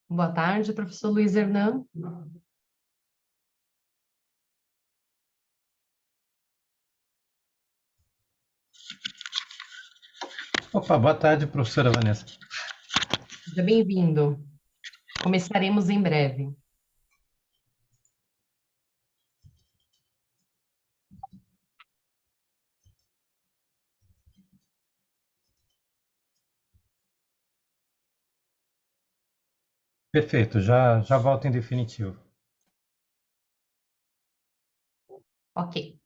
Boa tarde, professor Luiz Hernan. Opa, boa tarde, professora Vanessa. Seja bem-vindo. Começaremos em breve. Perfeito, já volto em definitivo. Ok.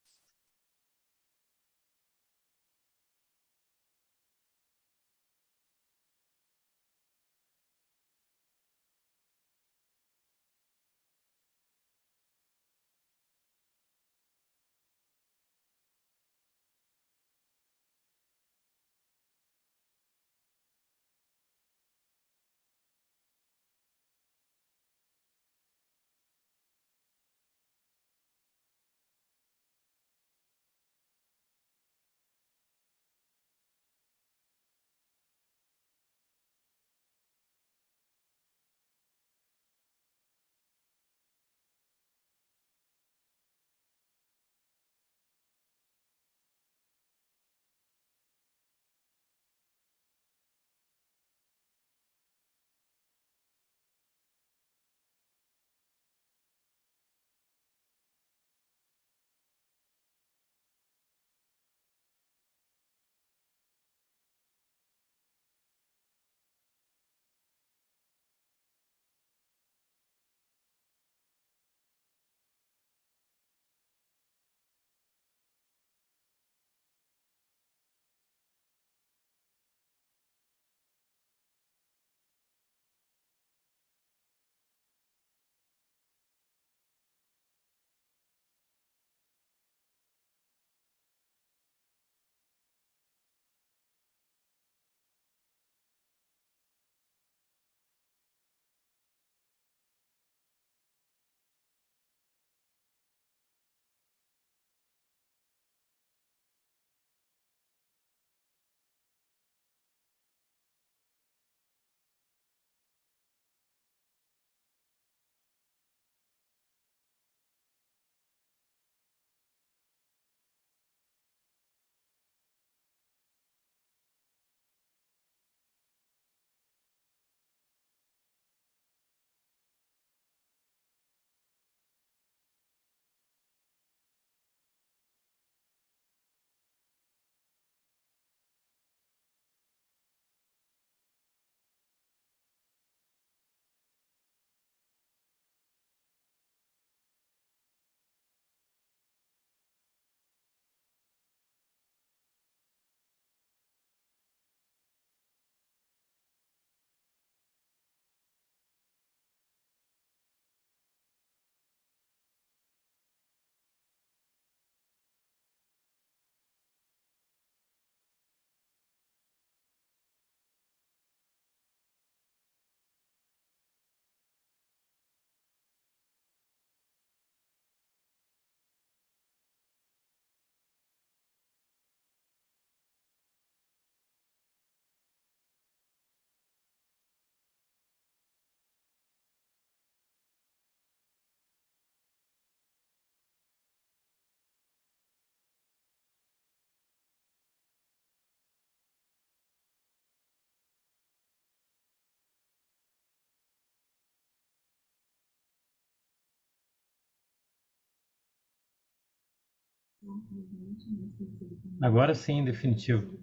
Agora sim, em definitivo.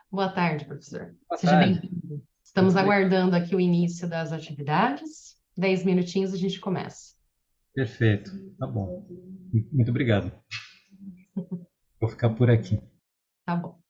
Boa tarde, professor. Boa Seja tarde. bem-vindo. Estamos Muito bem. aguardando aqui o início das atividades. 10 minutinhos a gente começa. Perfeito. Tá bom. Muito obrigado. Vou ficar por aqui. Tá bom.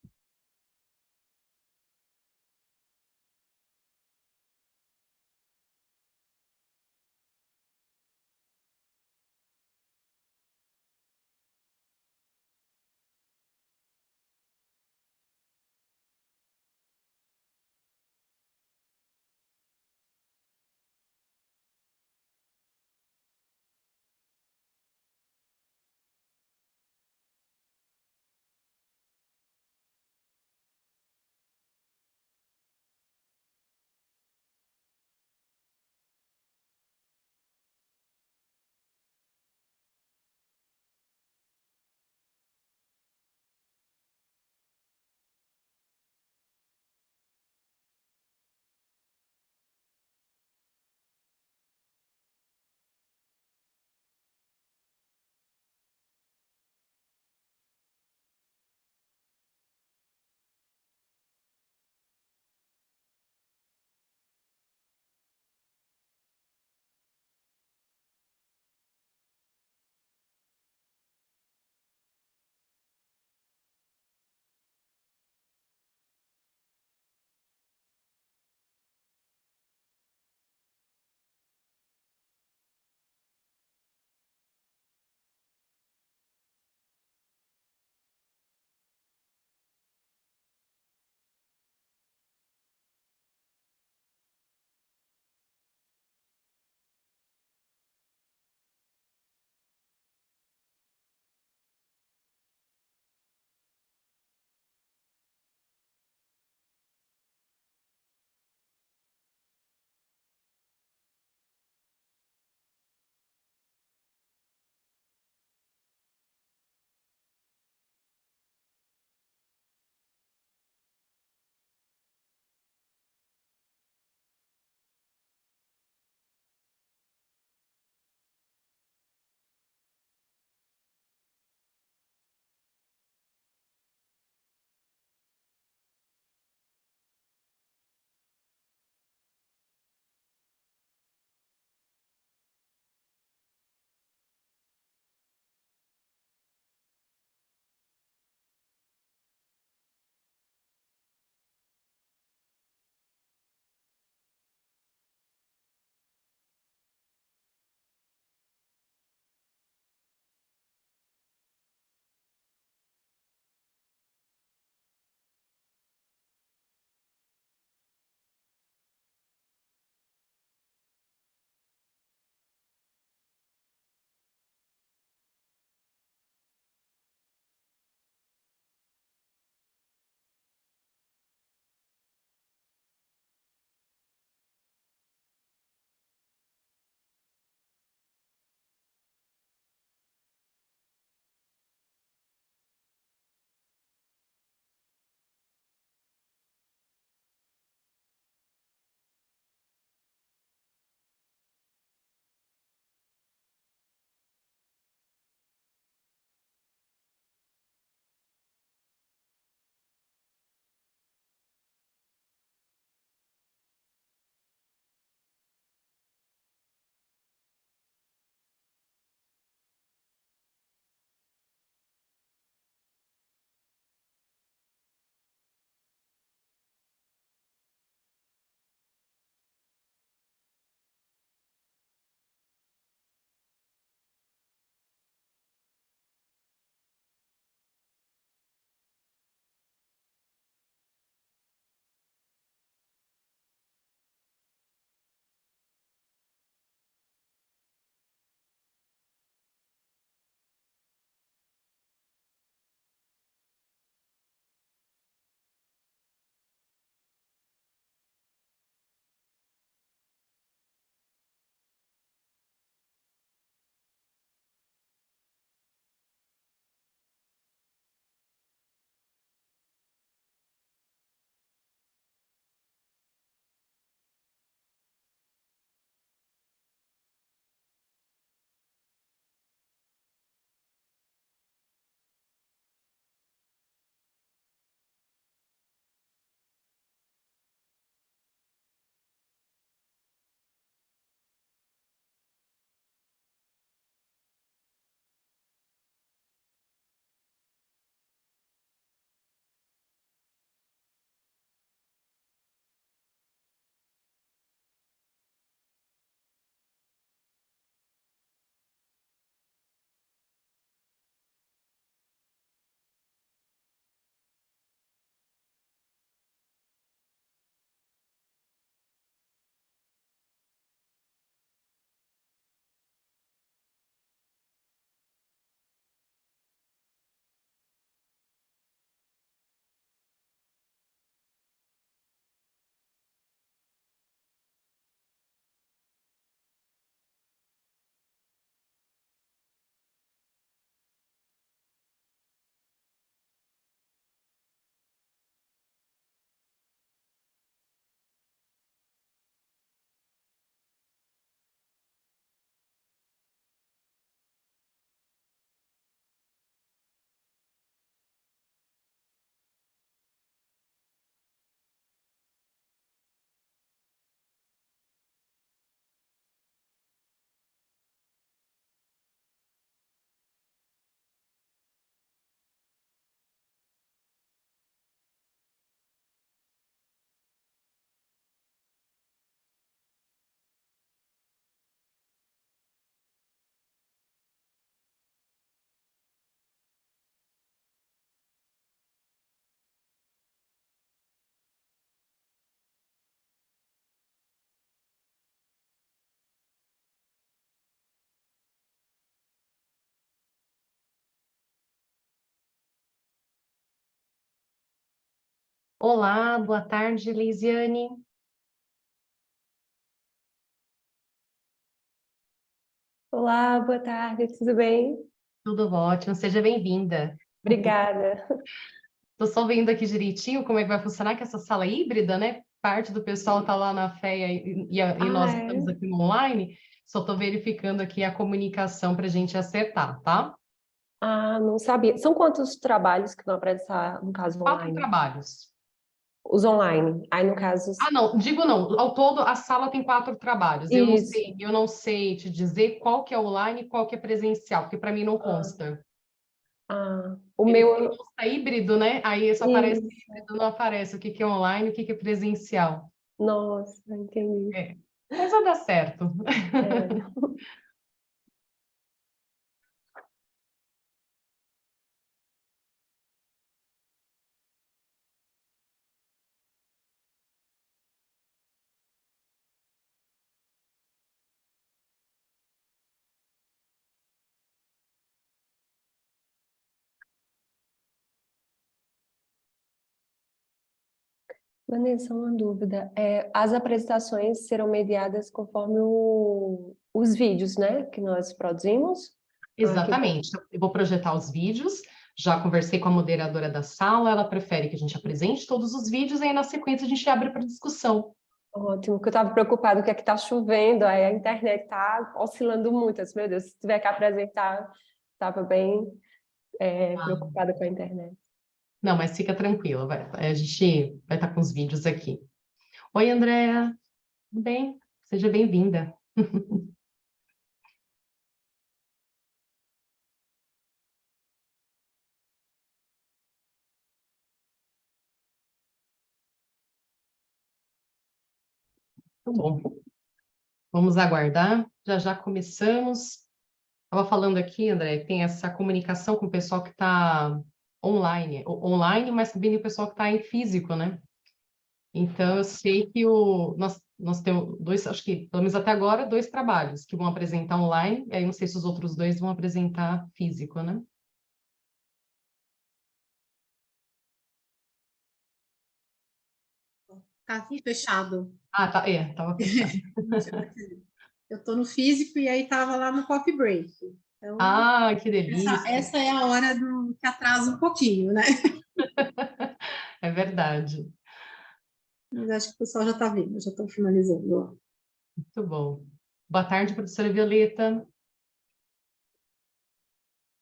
Olá, boa tarde, Leisiane. Olá, boa tarde, tudo bem? Tudo ótimo, seja bem-vinda. Obrigada. Estou só vendo aqui direitinho como é que vai funcionar, que essa sala é híbrida, né? Parte do pessoal está lá na FEA e nós estamos É? aqui no online. Só estou verificando aqui a comunicação para a gente acertar, tá? Não sabia. São quantos trabalhos que vão apresentar, no caso, 4 online? trabalhos. Os online. Aí, no caso, Ah, não, digo não. Ao todo, a sala tem 4 trabalhos. isso. Eu não sei te dizer qual que é online e qual que é presencial, porque para mim não Ah, consta. o Ele meu, consta híbrido, né? Aí só aparece isso. híbrido, não aparece o que que é online e o que que é presencial. Nossa, entendi. É. Mas vai dar certo. É. Vanessa, uma dúvida. As apresentações serão mediadas conforme os vídeos, né, que nós produzimos? Que bom. Exatamente. Eu vou projetar os vídeos. Já conversei com a moderadora da sala, ela prefere que a gente apresente todos os vídeos e aí na sequência a gente abre para discussão. Ótimo, porque eu estava preocupada que aqui está chovendo, aí a internet está oscilando muito. Eu disse, meu Deus, se tiver que apresentar, estava bem preocupada com a internet. Não, mas fica tranquila, a gente vai estar com os vídeos aqui. Oi, Andréa, tudo bem? Seja bem-vinda. Tá bom, vamos aguardar. Já já começamos. Estava falando aqui, André, tem essa comunicação com o pessoal que está online, mas também o pessoal que está em físico, né? Então, eu sei que nós temos dois, acho que, pelo menos até agora, 2 trabalhos que vão apresentar online, e aí não sei se os outros 2 vão apresentar físico, né? Tá aqui fechado. Ah, tá, tava fechado. Eu estou no físico e aí estava lá no coffee break. Então, Ah, que essa, delícia! essa é a hora que atrasa um pouquinho, né? É verdade. Mas acho que o pessoal já está vendo, já estão finalizando. Muito bom. Boa tarde, professora Violeta.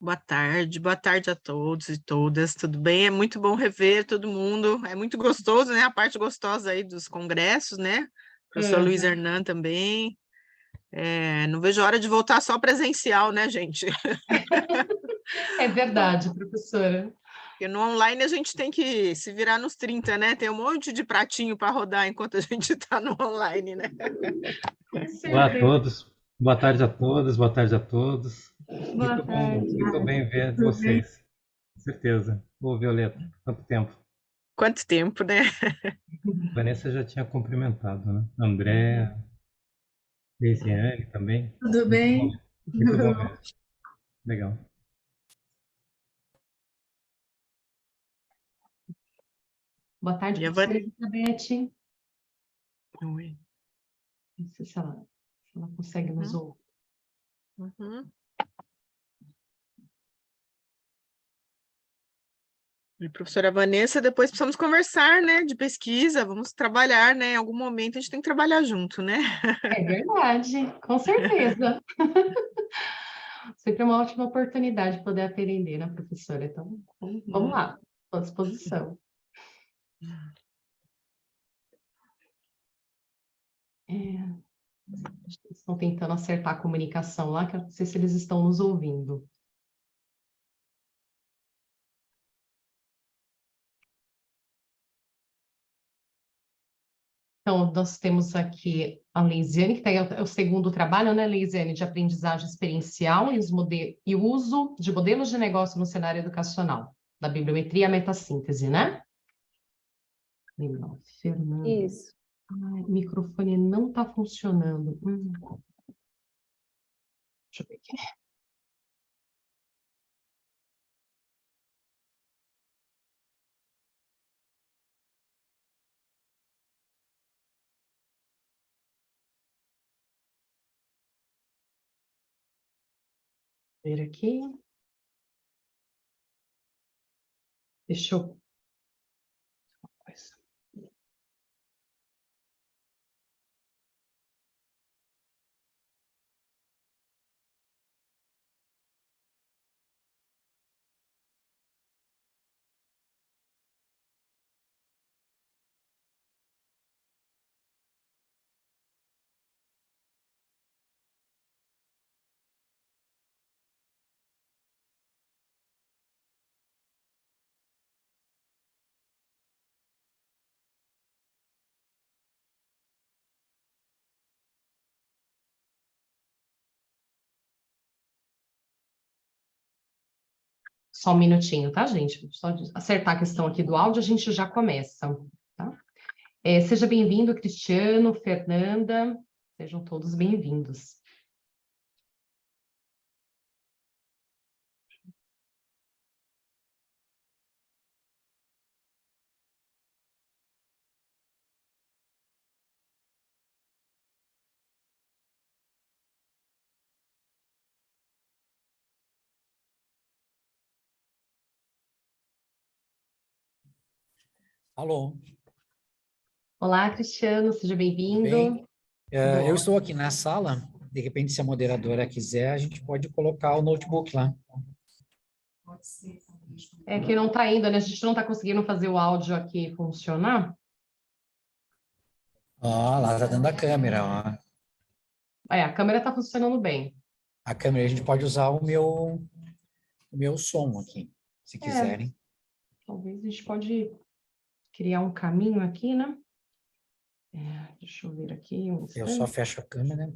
Boa tarde a todos e todas, tudo bem? É muito bom rever todo mundo, é muito gostoso, né? A parte gostosa aí dos congressos, né? Professor Luiz Uhum. Hernan também. Não vejo a hora de voltar só presencial, né, gente? É verdade, professora. Porque no online a gente tem que se virar nos 30, né? Tem um monte de pratinho para rodar enquanto a gente está no online, né? Com Olá a certeza. todos, boa tarde a todas, boa tarde a todos. Boa tarde. Muito bem ver Tudo bem? vocês, com certeza. Ô, Violeta, quanto tempo? Quanto tempo, né? Vanessa já tinha cumprimentado, né? André, Leisiane também. Tudo bem? Muito bom ver. Legal. Boa tarde, E a professora Van- Elizabeth. Oi. Não sei se ela consegue nos Uhum, ouvir. uhum. E professora Vanessa, depois precisamos conversar, né, de pesquisa, vamos trabalhar, né, em algum momento a gente tem que trabalhar junto, né? É verdade, com certeza. Sempre é uma ótima oportunidade poder aprender, né, professora? Então, vamos lá, estou à disposição. É, acho que eles estão tentando acertar a comunicação lá, que eu não sei se eles estão nos ouvindo. Então, nós temos aqui a Leisiane, que tem o segundo trabalho, né, Leisiane, de aprendizagem experiencial e o uso de modelos de negócio no cenário educacional, da bibliometria à metassíntese, né? Legal. Fernanda. Isso. Ai, o microfone não está funcionando. Deixa eu ver aqui. Ver aqui. Deixa eu... Só um minutinho, tá, gente? Só acertar a questão aqui do áudio, a gente já começa, tá? Seja bem-vindo, Cristiano, Fernanda, sejam todos bem-vindos. Alô, Olá, Cristiano, seja tudo bem-vindo. bem? Eu Tudo estou aqui na sala, de repente, se a moderadora quiser, a gente pode colocar o notebook lá. É que não está indo, né? A gente não está conseguindo fazer o áudio aqui funcionar. Ó, lá tá dando a câmera, ó. A câmera está funcionando bem. A câmera, a gente pode usar o meu som aqui, se quiserem. Talvez a gente pode criar um caminho aqui, né? Deixa eu ver aqui um Eu só instante. fecho a câmera.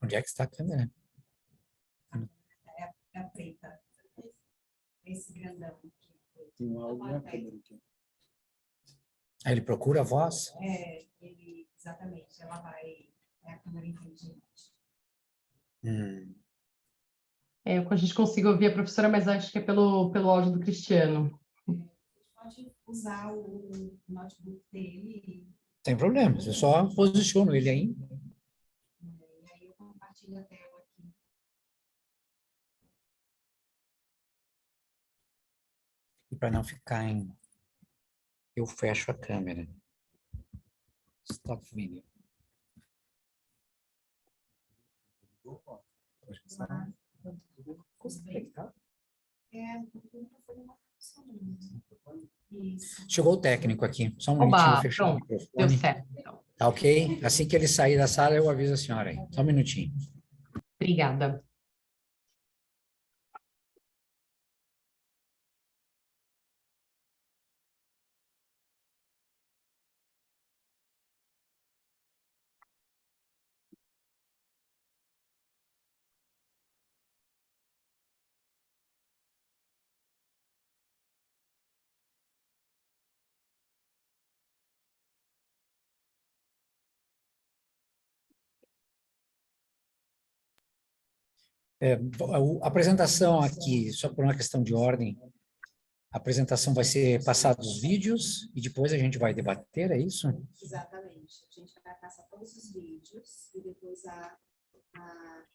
Onde é que está a câmera? É a preta. Esse grandão aqui. Tem um áudio na câmera aqui. Aí ele procura a voz? Ele, exatamente, ela vai, é a câmera inteligente. A gente conseguiu ouvir a professora, mas acho que é pelo áudio do Cristiano. Pode usar o notebook dele Sem problema, eu só posiciono ele aí. e aí eu compartilho a tela aqui. E para não ficar em... Eu fecho a câmera. Stop video. Isso. Chegou o técnico aqui. Só um minutinho, Oba, vou fechar o pronto, deu microfone. certo, então. Tá ok? Assim que ele sair da sala, eu aviso a senhora aí. Só um minutinho. Obrigada. A apresentação aqui, só por uma questão de ordem, a apresentação vai ser passados os vídeos e depois a gente vai debater, é isso? Exatamente. A gente vai passar todos os vídeos e depois a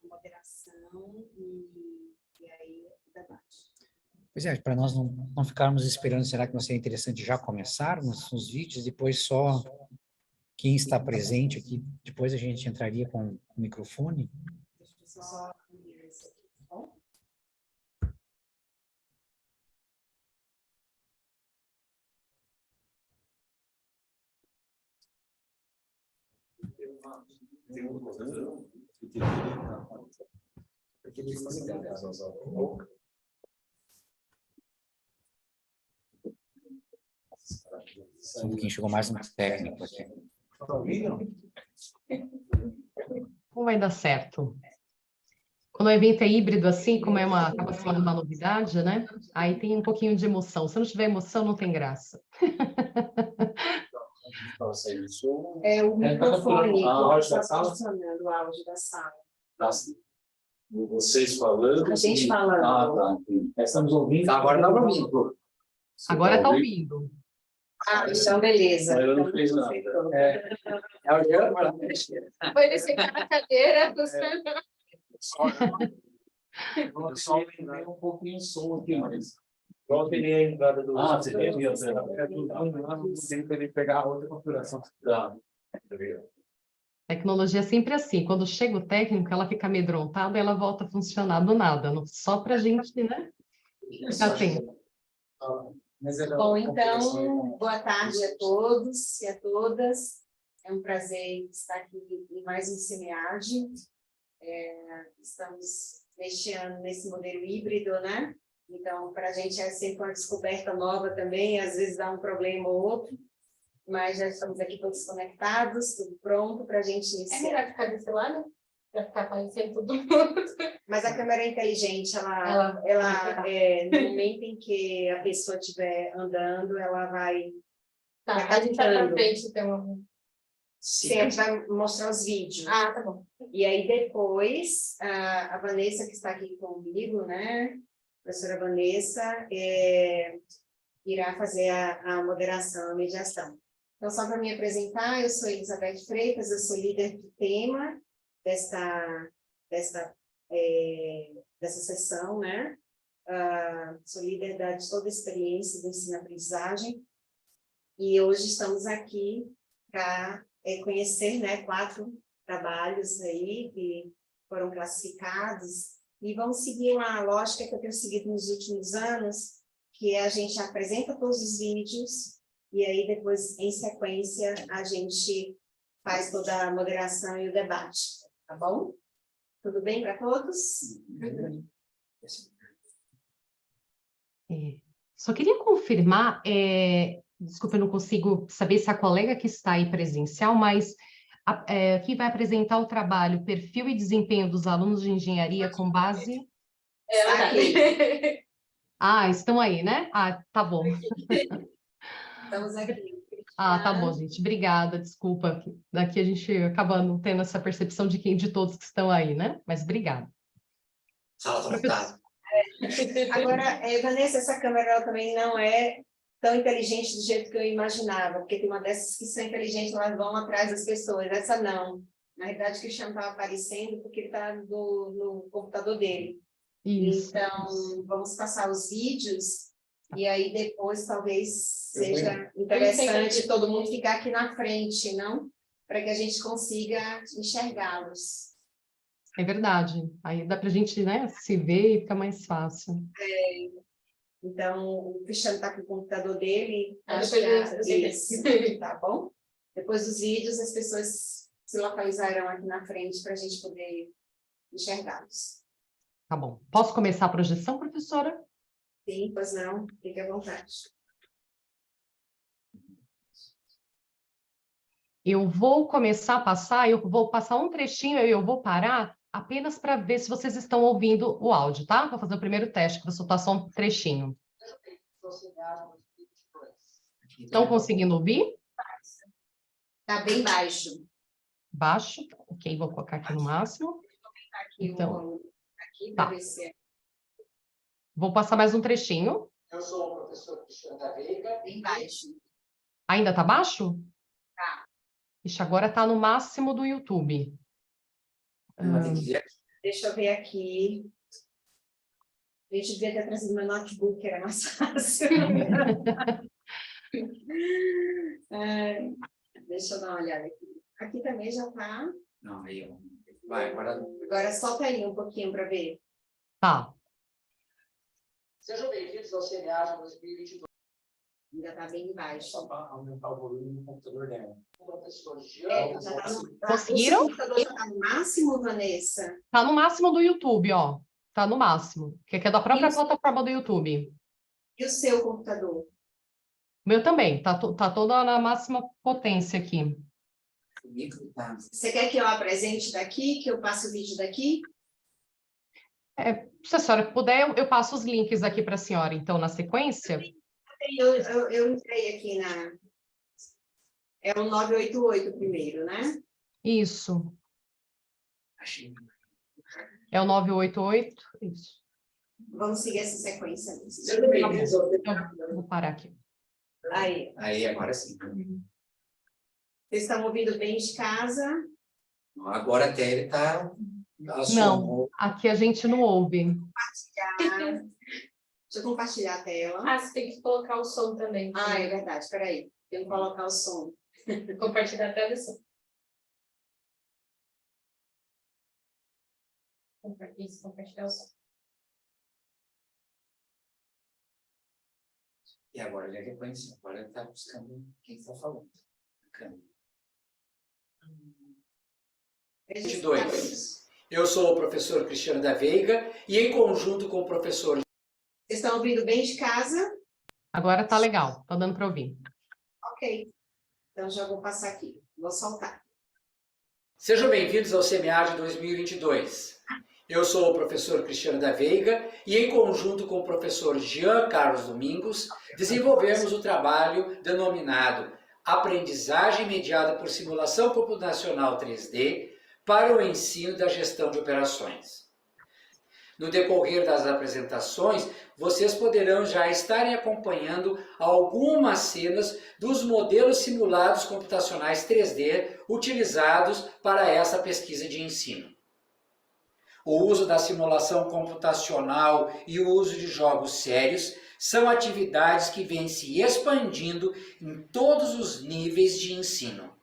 moderação e aí o debate. Pois é, para nós não ficarmos esperando, será que não seria interessante já começarmos os vídeos, depois só quem está presente aqui, depois a gente entraria com o microfone? Deixa eu só unir isso aqui, tá bom? Só um pouquinho, chegou mais um técnico aqui. Não vai dar certo. Quando o evento é híbrido assim, como acaba sendo uma novidade, né? Aí tem um pouquinho de emoção. Se não tiver emoção, não tem graça. O microfone está funcionando, o áudio da sala. Vocês falando. A gente falando. Tá. Estamos ouvindo. Agora está ouvindo. Agora está ouvindo. Ah, então beleza. Eu não fiz nada. É o Jean, mas Foi ele sentar na cadeira. eu só lembrei um pouquinho o som aqui, mas... Igual teria a entrada do... Ah, você tem que ele pegar a outra configuração. Tá. Tecnologia é sempre assim, quando chega o técnico, ela fica amedrontada e ela volta a funcionar do nada, só para a gente, né? Ficar atento. Bom, então, boa tarde a todos e a todas. É um prazer estar aqui em mais um Cineage. Estamos neste ano nesse modelo híbrido, né? Então, para a gente é sempre uma descoberta nova também, às vezes dá um problema ou outro, mas já estamos aqui todos conectados, tudo pronto para a gente iniciar. É melhor ficar desse lado? Para ficar aparecendo todo mundo. Mas a câmera é inteligente, ela no momento em que a pessoa estiver andando, ela vai... Tá, vai a gente vai para captando. frente, então. Sim, a gente vai mostrar os vídeos. Ah, tá bom. E aí depois, a Vanessa, que está aqui comigo, né? A professora Vanessa, irá fazer a moderação, a mediação. Então, só para me apresentar, eu sou Elizabeth Freitas, eu sou líder de tema dessa sessão, né? Sou líder de toda a experiência do ensino-aprendizagem. E hoje estamos aqui para conhecer, né, 4 trabalhos aí que foram classificados e vamos seguir uma lógica que eu tenho seguido nos últimos anos, que a gente apresenta todos os vídeos e aí depois, em sequência, a gente faz toda a moderação e o debate, tá bom? Tudo bem para todos? Só queria confirmar, desculpa, eu não consigo saber se a colega que está aí presencial, mas que vai apresentar o trabalho Perfil e Desempenho dos Alunos de Engenharia com base... Está aqui. Ah, estão aí, né? Ah, tá bom. Estamos aqui. Ah, tá bom, gente. Obrigada, desculpa. Daqui a gente acaba não tendo essa percepção de todos que estão aí, né? Mas obrigada. Agora, Vanessa, essa câmera ela também não é tão inteligente do jeito que eu imaginava, porque tem uma dessas que são inteligentes, elas vão atrás das pessoas, essa não. Na verdade, o Cristiano estava aparecendo porque ele está no computador dele. Isso. Então, vamos passar os vídeos e aí depois talvez seja interessante todo mundo ficar aqui na frente, não? Para que a gente consiga enxergá-los. É verdade. Aí dá para a gente, né, se ver e fica mais fácil. Então, o Cristiano está com o computador dele. Acho que tá bom? Depois dos vídeos, as pessoas se localizarão aqui na frente para a gente poder enxergá-los. Tá bom. Posso começar a projeção, professora? Sim, pois não. Fique à vontade. Eu vou começar a passar, eu vou passar um trechinho e eu vou parar apenas para ver se vocês estão ouvindo o áudio, tá? Vou fazer o primeiro teste, que vou soltar só um trechinho. Estão conseguindo ouvir? Está bem baixo. Baixo. Ok, vou colocar aqui no máximo. Aqui, Então, aqui tá. para ver se é. Vou passar mais um trechinho. Eu sou o professor Cristiano da Veiga. Bem baixo. Ainda está baixo? Tá. Ixi, agora está no máximo do YouTube. Deixa eu ver aqui. A gente devia ter trazido meu notebook, era mais fácil. Deixa eu dar uma olhada aqui. Aqui também já está. Não, aí vai, agora... Agora solta aí um pouquinho para ver. Tá. Sejam bem-vindos ao Cineage 2022. Ainda está bem baixo. Só para aumentar o volume no computador dela. O professor Jean. Já tá no... Conseguiram? O computador já está no máximo, Vanessa? Tá no máximo do YouTube, ó. Tá no máximo. Que é da própria Isso. plataforma do YouTube. E o seu computador? O meu também. Tá toda na máxima potência aqui. Você quer que eu apresente daqui, que eu passe o vídeo daqui? Se a senhora puder, eu passo os links aqui para a senhora, então, na sequência. Eu entrei aqui na... É o 988 primeiro, né? Isso. É o 988. Isso. Vamos seguir essa sequência. Tá bom. Então, vou parar aqui. Aí. Aí, agora sim. Vocês estão ouvindo bem de casa? Agora até ele está... Não, aqui a gente não ouve. Deixa eu compartilhar a tela. Ah, você tem que colocar o som também. Ah, é verdade, espera aí. Tenho que colocar o som. Compartilhar a tela e o som. Isso, compartilhar o som. E agora ele reconheceu. Agora ele está buscando quem está falando. Câmera. 22. Eu sou o professor Cristiano da Veiga e em conjunto com o professor... Vocês estão ouvindo bem de casa? Agora tá legal, tá dando para ouvir. Ok. Então já vou passar aqui. Vou soltar. Sejam bem-vindos ao SEMEAD 2022. Eu sou o professor Cristiano da Veiga e em conjunto com o professor Jean Carlos Domingos desenvolvemos o trabalho denominado Aprendizagem mediada por simulação computacional 3D para o ensino da gestão de operações. No decorrer das apresentações, vocês poderão já estarem acompanhando algumas cenas dos modelos simulados computacionais 3D utilizados para essa pesquisa de ensino. O uso da simulação computacional e o uso de jogos sérios são atividades que vêm se expandindo em todos os níveis de ensino.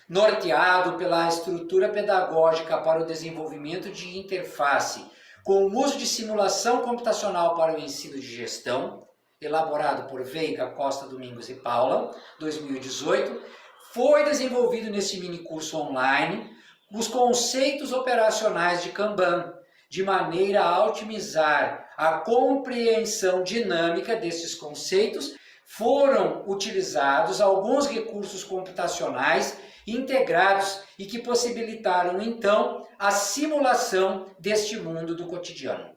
Norteado pela estrutura pedagógica para o desenvolvimento de interface com o uso de simulação computacional para o ensino de gestão, elaborado por Veiga, Costa, Domingos e Paula, 2018, foi desenvolvido nesse minicurso online os conceitos operacionais de Kanban, de maneira a otimizar a compreensão dinâmica desses conceitos. Foram utilizados alguns recursos computacionais integrados e que possibilitaram, então, a simulação deste mundo do cotidiano.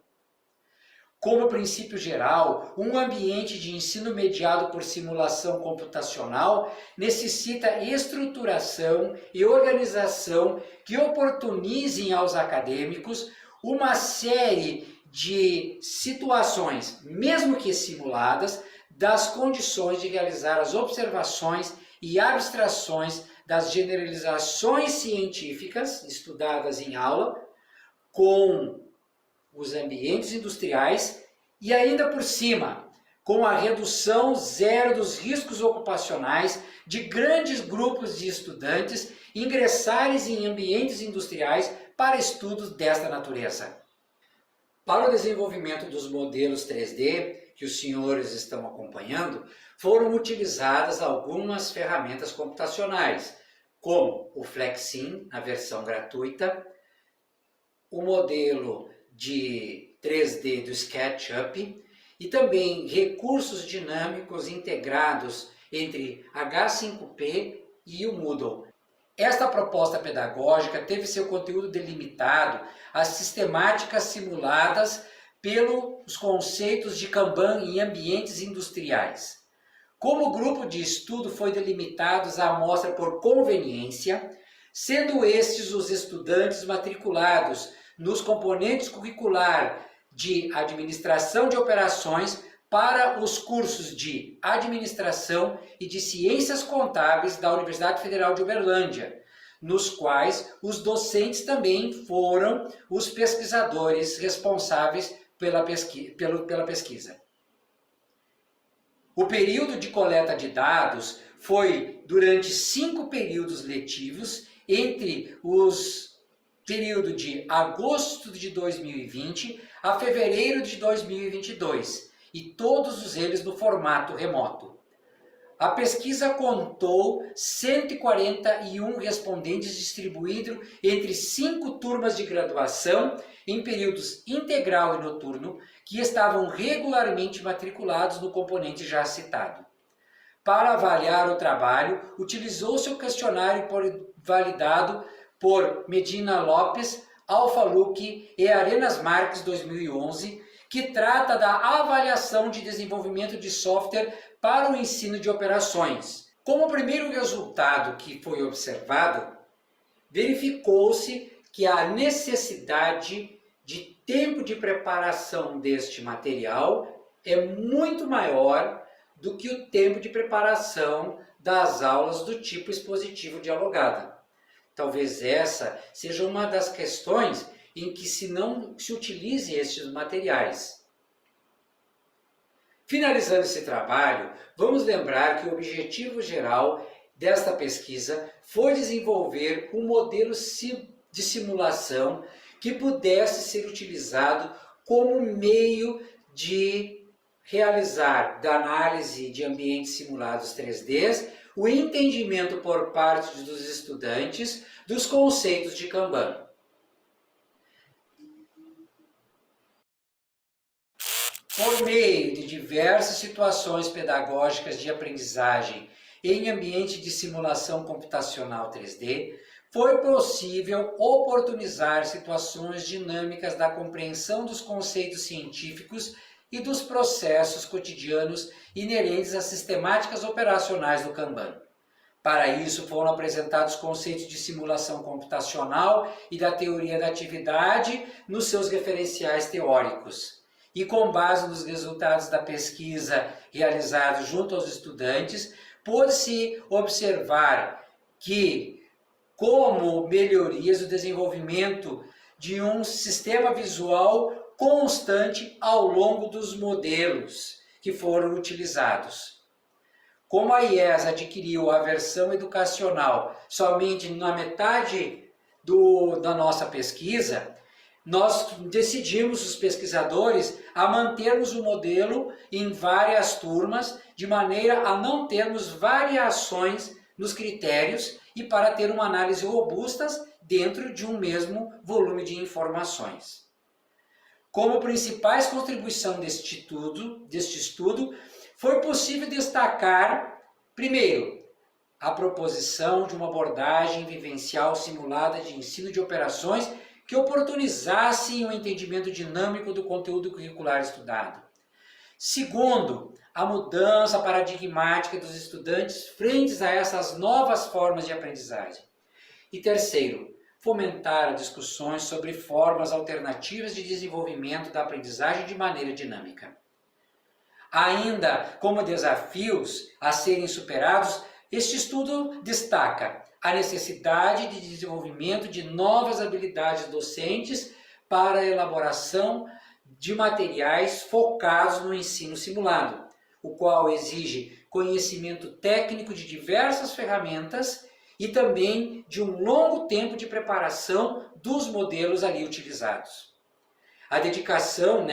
Como princípio geral, um ambiente de ensino mediado por simulação computacional necessita estruturação e organização que oportunizem aos acadêmicos uma série de situações, mesmo que simuladas, das condições de realizar as observações e abstrações das generalizações científicas estudadas em aula com os ambientes industriais e ainda por cima com a redução zero dos riscos ocupacionais de grandes grupos de estudantes ingressarem em ambientes industriais para estudos desta natureza. Para o desenvolvimento dos modelos 3D que os senhores estão acompanhando, foram utilizadas algumas ferramentas computacionais, como o Flexim, na versão gratuita, o modelo de 3D do SketchUp e também recursos dinâmicos integrados entre H5P e o Moodle. Esta proposta pedagógica teve seu conteúdo delimitado às sistemáticas simuladas pelos conceitos de Kanban em ambientes industriais. Como o grupo de estudo foi delimitado à amostra por conveniência, sendo estes os estudantes matriculados nos componentes curricular de administração de operações para os cursos de administração e de ciências contábeis da Universidade Federal de Uberlândia, nos quais os docentes também foram os pesquisadores responsáveis pela pesquisa. O período de coleta de dados foi durante 5 períodos letivos, entre os período de agosto de 2020 a fevereiro de 2022, e todos eles no formato remoto. A pesquisa contou 141 respondentes distribuídos entre 5 turmas de graduação em períodos integral e noturno que estavam regularmente matriculados no componente já citado. Para avaliar o trabalho, utilizou-se o questionário validado por Medina Lopes, Alfa Luque e Arenas Marques 2011, que trata da avaliação de desenvolvimento de software para o ensino de operações. Como primeiro resultado que foi observado, verificou-se que a necessidade de tempo de preparação deste material é muito maior do que o tempo de preparação das aulas do tipo expositivo dialogada. Talvez essa seja uma das questões em que se não se utilize estes materiais. Finalizando esse trabalho, vamos lembrar que o objetivo geral desta pesquisa foi desenvolver um modelo de simulação que pudesse ser utilizado como meio de realizar da análise de ambientes simulados 3D o entendimento por parte dos estudantes dos conceitos de Kanban. Por meio de diversas situações pedagógicas de aprendizagem em ambiente de simulação computacional 3D, foi possível oportunizar situações dinâmicas da compreensão dos conceitos científicos e dos processos cotidianos inerentes às sistemáticas operacionais do Kanban. Para isso, foram apresentados conceitos de simulação computacional e da teoria da atividade nos seus referenciais teóricos. E com base nos resultados da pesquisa realizada junto aos estudantes, pôde-se observar que, como melhorias, o desenvolvimento de um sistema visual constante ao longo dos modelos que foram utilizados. Como a IES adquiriu a versão educacional somente na metade da nossa pesquisa, nós decidimos, os pesquisadores, a mantermos o modelo em várias turmas, de maneira a não termos variações nos critérios e para ter uma análise robusta dentro de um mesmo volume de informações. Como principais contribuições deste estudo, foi possível destacar, primeiro, a proposição de uma abordagem vivencial simulada de ensino de operações que oportunizassem o entendimento dinâmico do conteúdo curricular estudado. Segundo, a mudança paradigmática dos estudantes frente a essas novas formas de aprendizagem. E terceiro, fomentar discussões sobre formas alternativas de desenvolvimento da aprendizagem de maneira dinâmica. Ainda como desafios a serem superados, este estudo destaca a necessidade de desenvolvimento de novas habilidades docentes para a elaboração de materiais focados no ensino simulado, o qual exige conhecimento técnico de diversas ferramentas e também de um longo tempo de preparação dos modelos ali utilizados. A dedicação,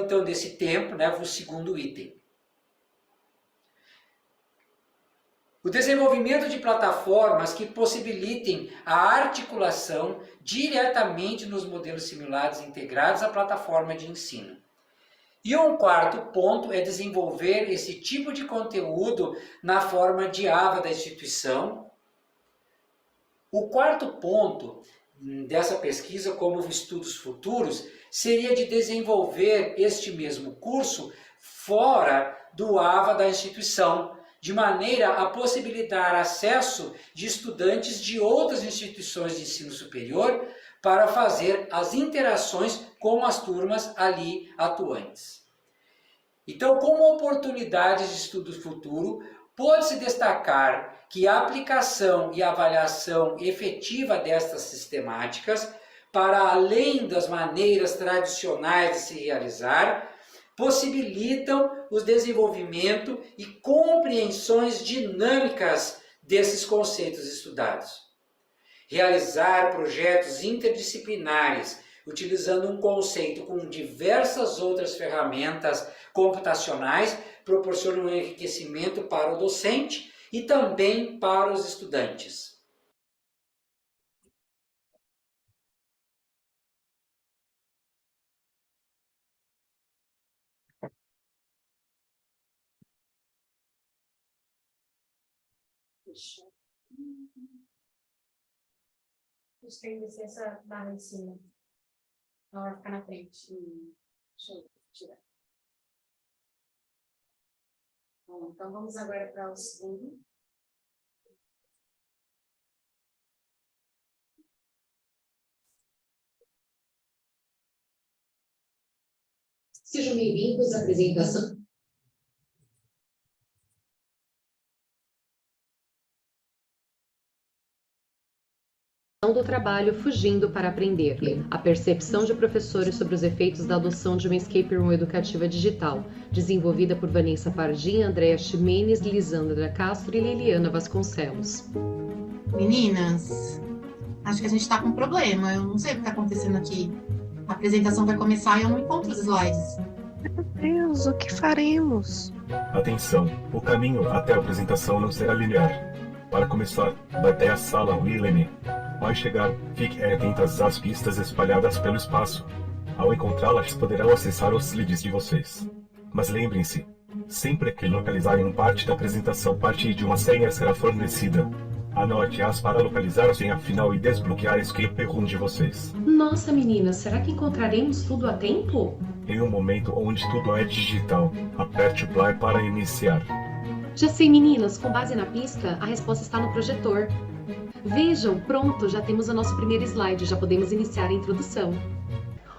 então, desse tempo, foi o segundo item. O desenvolvimento de plataformas que possibilitem a articulação diretamente nos modelos simulados integrados à plataforma de ensino. E um quarto ponto é desenvolver esse tipo de conteúdo na forma de AVA da instituição. O quarto ponto dessa pesquisa, como estudos futuros, seria de desenvolver este mesmo curso fora do AVA da instituição, de maneira a possibilitar acesso de estudantes de outras instituições de ensino superior para fazer as interações com as turmas ali atuantes. Então, como oportunidades de estudo futuro, pode-se destacar que a aplicação e avaliação efetiva destas sistemáticas, para além das maneiras tradicionais de se realizar, possibilitam o desenvolvimento e compreensões dinâmicas desses conceitos estudados. Realizar projetos interdisciplinares, utilizando um conceito com diversas outras ferramentas computacionais, proporciona um enriquecimento para o docente e também para os estudantes. Vocês têm licença barra em cima. Não vai ficar na frente. Deixa eu tirar. Bom, então vamos agora para o segundo. Sejam bem-vindos à apresentação do trabalho Fugindo para Aprender, a percepção de professores sobre os efeitos da adoção de uma escape room educativa digital, desenvolvida por Vanessa Pardim, Andréa Ximenes, Lisandra Castro e Liliana Vasconcelos. Meninas, acho que a gente está com um problema, eu não sei o que está acontecendo aqui. A apresentação vai começar e eu não encontro os slides. Meu Deus, o que faremos? Atenção, o caminho até a apresentação não será linear. Para começar, vá até a sala Wilhelm. Ao chegar, fique atentas às pistas espalhadas pelo espaço. Ao encontrá-las, poderão acessar os slides de vocês. Mas lembrem-se, sempre que localizarem parte da apresentação, parte de uma senha será fornecida. Anote-as para localizar a senha final e desbloquear a escape room de vocês. Nossa, meninas, será que encontraremos tudo a tempo? Em um momento onde tudo é digital, aperte o play para iniciar. Já sei, meninas, com base na pista, a resposta está no projetor. Vejam, pronto, já temos o nosso primeiro slide, já podemos iniciar a introdução.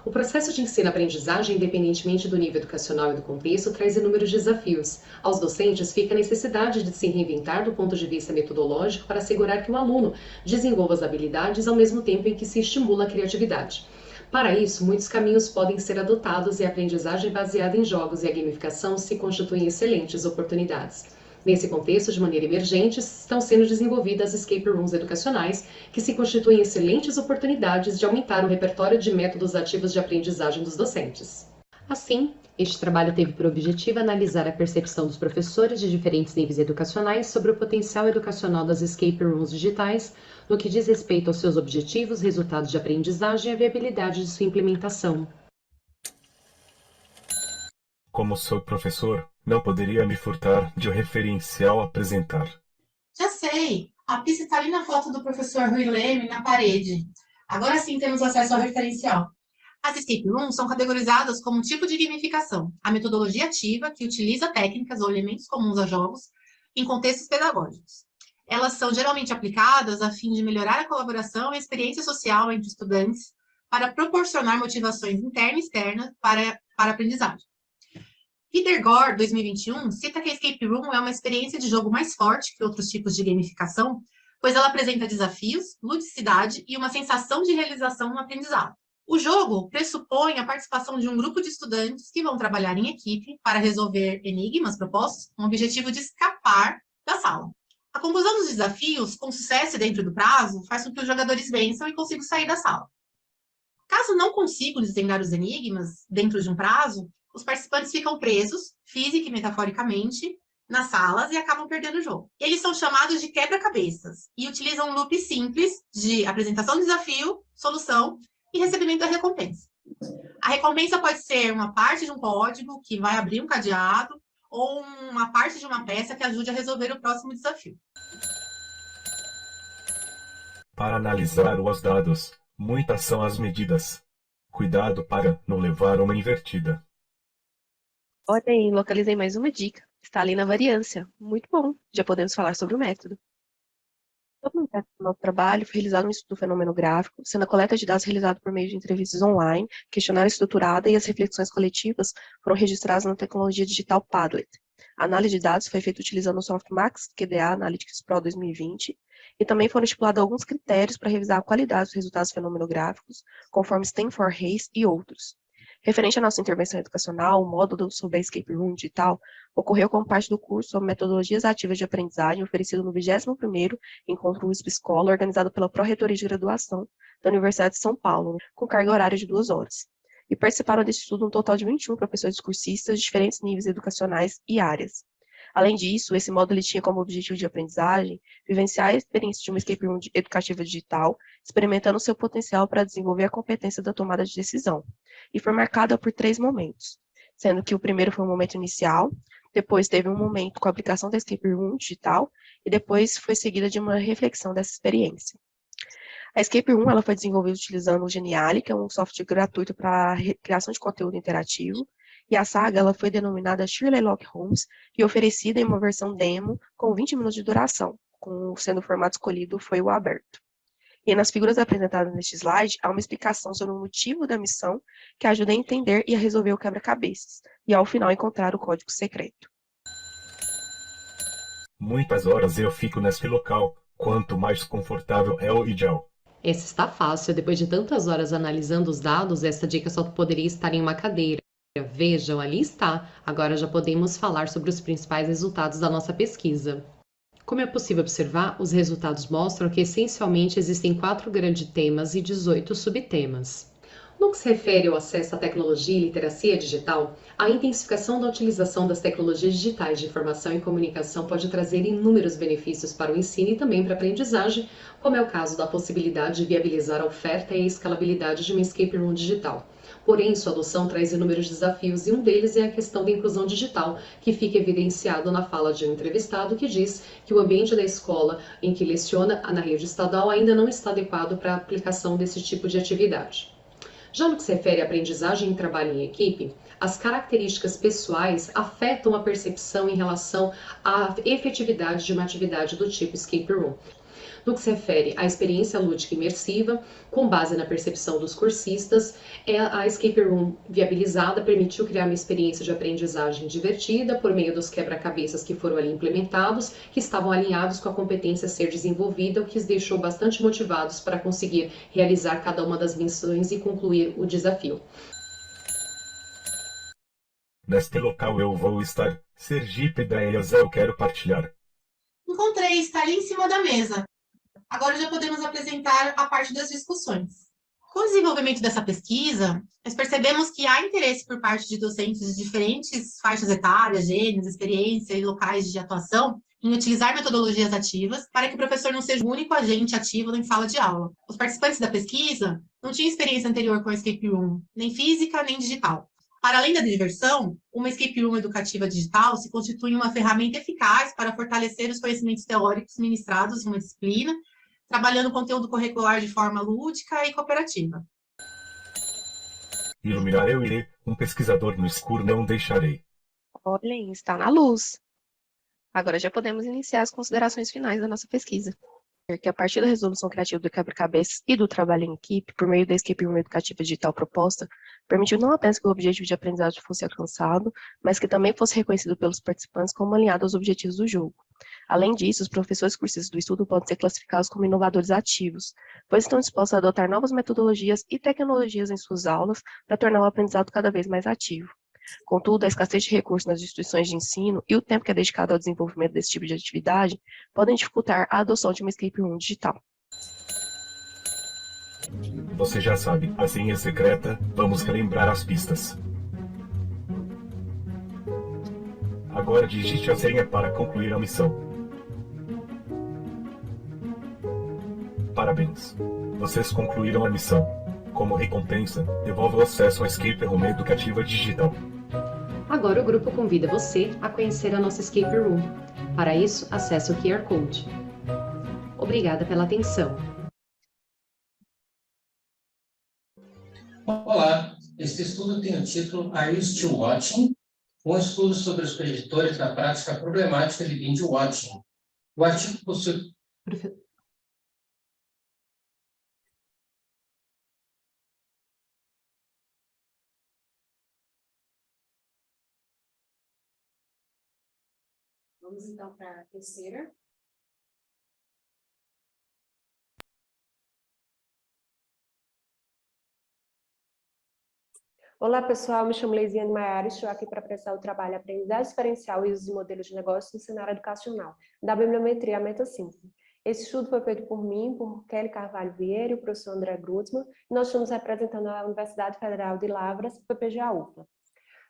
O processo de ensino-aprendizagem, independentemente do nível educacional e do contexto, traz inúmeros desafios. Aos docentes fica a necessidade de se reinventar do ponto de vista metodológico para assegurar que o aluno desenvolva as habilidades ao mesmo tempo em que se estimula a criatividade. Para isso, muitos caminhos podem ser adotados e a aprendizagem baseada em jogos e a gamificação se constituem excelentes oportunidades. Nesse contexto, de maneira emergente, estão sendo desenvolvidas escape rooms educacionais, que se constituem excelentes oportunidades de aumentar o repertório de métodos ativos de aprendizagem dos docentes. Assim, este trabalho teve por objetivo analisar a percepção dos professores de diferentes níveis educacionais sobre o potencial educacional das escape rooms digitais, no que diz respeito aos seus objetivos, resultados de aprendizagem e a viabilidade de sua implementação. Como sou professor, não poderia me furtar de um referencial a apresentar. Já sei, a pista está ali na foto do professor Rui Leme na parede. Agora sim temos acesso ao referencial. As escape rooms são categorizadas como um tipo de gamificação, a metodologia ativa que utiliza técnicas ou elementos comuns a jogos em contextos pedagógicos. Elas são geralmente aplicadas a fim de melhorar a colaboração e a experiência social entre estudantes para proporcionar motivações interna e externa para a aprendizagem. Peter 2021, cita que a escape room é uma experiência de jogo mais forte que outros tipos de gamificação, pois ela apresenta desafios, ludicidade e uma sensação de realização no aprendizado. O jogo pressupõe a participação de um grupo de estudantes que vão trabalhar em equipe para resolver enigmas propostos com o objetivo de escapar da sala. A conclusão dos desafios, com sucesso dentro do prazo, faz com que os jogadores vençam e consigam sair da sala. Caso não consigam desvendar os enigmas dentro de um prazo, os participantes ficam presos, física e metaforicamente, nas salas e acabam perdendo o jogo. Eles são chamados de quebra-cabeças e utilizam um loop simples de apresentação do desafio, solução e recebimento da recompensa. A recompensa pode ser uma parte de um código que vai abrir um cadeado ou uma parte de uma peça que ajude a resolver o próximo desafio. Para analisar os dados, muitas são as medidas. Cuidado para não levar uma invertida. Olha aí, localizei mais uma dica. Está ali na variância. Muito bom. Já podemos falar sobre o método. Todo o nosso trabalho foi realizado um estudo fenomenográfico, sendo a coleta de dados realizada por meio de entrevistas online, questionário estruturado e as reflexões coletivas foram registradas na tecnologia digital Padlet. A análise de dados foi feita utilizando o software Max QDA Analytics Pro 2020 e também foram estipulados alguns critérios para revisar a qualidade dos resultados fenomenográficos, conforme Stanford Reis e outros. Referente à nossa intervenção educacional, o módulo sobre a Escape Room digital ocorreu como parte do curso sobre metodologias ativas de aprendizagem oferecido no 21º Encontro USP Escola, organizado pela Pró-Reitoria de Graduação da Universidade de São Paulo, com carga horária de 2 horas. E participaram desse estudo um total de 21 professores cursistas de diferentes níveis educacionais e áreas. Além disso, esse módulo tinha como objetivo de aprendizagem vivenciar a experiência de uma escape room educativa digital, experimentando seu potencial para desenvolver a competência da tomada de decisão. E foi marcada por 3 momentos, sendo que o primeiro foi o momento inicial, depois teve um momento com a aplicação da escape room digital, e depois foi seguida de uma reflexão dessa experiência. A Escape Room ela foi desenvolvida utilizando o Geniali, que é um software gratuito para criação de conteúdo interativo, e a saga ela foi denominada Shirley Lock Holmes e oferecida em uma versão demo com 20 minutos de duração, sendo o formato escolhido foi o aberto. E nas figuras apresentadas neste slide, há uma explicação sobre o motivo da missão que ajuda a entender e a resolver o quebra-cabeças, e ao final encontrar o código secreto. Muitas horas eu fico neste local, quanto mais confortável é o ideal. Esse está fácil. Depois de tantas horas analisando os dados, essa dica só poderia estar em uma cadeira. Vejam, ali está. Agora já podemos falar sobre os principais resultados da nossa pesquisa. Como é possível observar, os resultados mostram que essencialmente existem 4 grandes temas e 18 subtemas. No que se refere ao acesso à tecnologia e literacia digital, a intensificação da utilização das tecnologias digitais de informação e comunicação pode trazer inúmeros benefícios para o ensino e também para a aprendizagem, como é o caso da possibilidade de viabilizar a oferta e a escalabilidade de uma escape room digital. Porém, sua adoção traz inúmeros desafios e um deles é a questão da inclusão digital, que fica evidenciado na fala de um entrevistado que diz que o ambiente da escola em que leciona na rede estadual ainda não está adequado para a aplicação desse tipo de atividade. Já no que se refere à aprendizagem e trabalho em equipe, as características pessoais afetam a percepção em relação à efetividade de uma atividade do tipo escape room. No que se refere à experiência lúdica imersiva, com base na percepção dos cursistas, a escape room viabilizada permitiu criar uma experiência de aprendizagem divertida por meio dos quebra-cabeças que foram ali implementados, que estavam alinhados com a competência a ser desenvolvida, o que os deixou bastante motivados para conseguir realizar cada uma das missões e concluir o desafio. Neste local eu vou estar. Sergipe ideias eu quero partilhar. Encontrei, está ali em cima da mesa. Agora já podemos apresentar a parte das discussões. Com o desenvolvimento dessa pesquisa, nós percebemos que há interesse por parte de docentes de diferentes faixas etárias, gêneros, experiência e locais de atuação em utilizar metodologias ativas para que o professor não seja o único agente ativo em sala de aula. Os participantes da pesquisa não tinham experiência anterior com a escape room, nem física, nem digital. Para além da diversão, uma escape room educativa digital se constitui uma ferramenta eficaz para fortalecer os conhecimentos teóricos ministrados em uma disciplina, trabalhando o conteúdo curricular de forma lúdica e cooperativa. Iluminar eu irei, um pesquisador no escuro não deixarei. Olhem, está na luz. Agora já podemos iniciar as considerações finais da nossa pesquisa. Que a partir da resolução criativa do quebra-cabeças e do trabalho em equipe, por meio da escape room educativa digital proposta, permitiu não apenas que o objetivo de aprendizagem fosse alcançado, mas que também fosse reconhecido pelos participantes como alinhado aos objetivos do jogo. Além disso, os professores cursistas do estudo podem ser classificados como inovadores ativos, pois estão dispostos a adotar novas metodologias e tecnologias em suas aulas para tornar o aprendizado cada vez mais ativo. Contudo, a escassez de recursos nas instituições de ensino e o tempo que é dedicado ao desenvolvimento desse tipo de atividade podem dificultar a adoção de uma escape room digital. Você já sabe, a senha é secreta, vamos relembrar as pistas. Agora digite a senha para concluir a missão. Parabéns! Vocês concluíram a missão. Como recompensa, devolve o acesso à escape room educativa digital. Agora o grupo convida você a conhecer a nossa escape room. Para isso, acesse o QR Code. Obrigada pela atenção. Olá, este estudo tem o título Are You Still Watching? Um estudo sobre os preditores da prática problemática de binge watching. O artigo possui... Vamos então para a terceira. Olá, pessoal. Me chamo Leisiane Maiara e estou aqui para apresentar o trabalho Aprendizagem Experiencial e Uso de Modelos de Negócios no Cenário Educacional, da bibliometria à metassíntese. Esse estudo foi feito por mim, por Kelly Carvalho Vieira e o professor André Grutzmann, e nós estamos representando a Universidade Federal de Lavras, PPGA UFLA.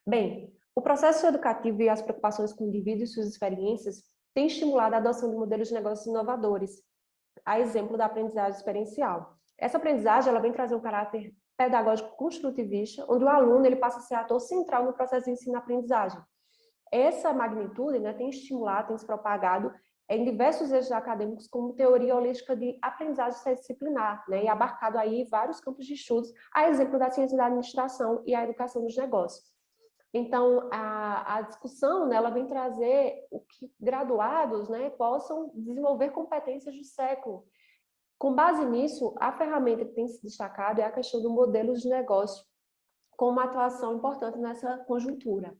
Bem, o processo educativo e as preocupações com o indivíduo e suas experiências têm estimulado a adoção de modelos de negócios inovadores, a exemplo da aprendizagem experiencial. Essa aprendizagem ela vem trazer um caráter pedagógico construtivista, onde o aluno ele passa a ser ator central no processo de ensino-aprendizagem. Essa magnitude, né, tem estimulado, tem se propagado em diversos eixos acadêmicos como teoria holística de aprendizagem disciplinar, né, e abarcado aí vários campos de estudos, a exemplo da ciência da administração e a educação dos negócios. Então, a discussão, né, ela vem trazer o que graduados, né, possam desenvolver competências do século, Com base nisso, a ferramenta que tem se destacado é a questão do modelo de negócio, com uma atuação importante nessa conjuntura.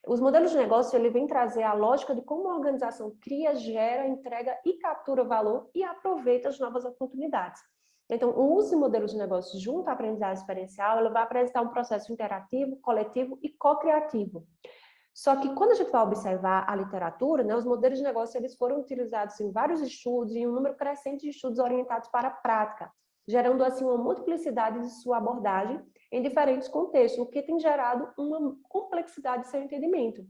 Os modelos de negócio, ele vem trazer a lógica de como a organização cria, gera, entrega e captura valor e aproveita as novas oportunidades. Então, o uso de modelos de negócio junto à aprendizagem experiencial, ela vai apresentar um processo interativo, coletivo e co-criativo. Só que quando a gente vai observar a literatura, né, os modelos de negócio eles foram utilizados em vários estudos e um número crescente de estudos orientados para a prática, gerando assim uma multiplicidade de sua abordagem em diferentes contextos, o que tem gerado uma complexidade de seu entendimento.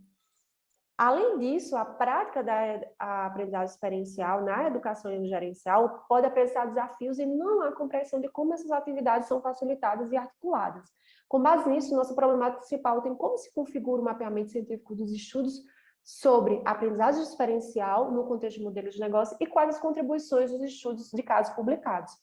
Além disso, a prática da aprendizagem experiencial na educação gerencial pode apresentar desafios e não há compreensão de como essas atividades são facilitadas e articuladas. Com base nisso, nossa problemática principal tem como se configura o mapeamento científico dos estudos sobre aprendizagem experiencial no contexto de modelos de negócio e quais as contribuições dos estudos de casos publicados.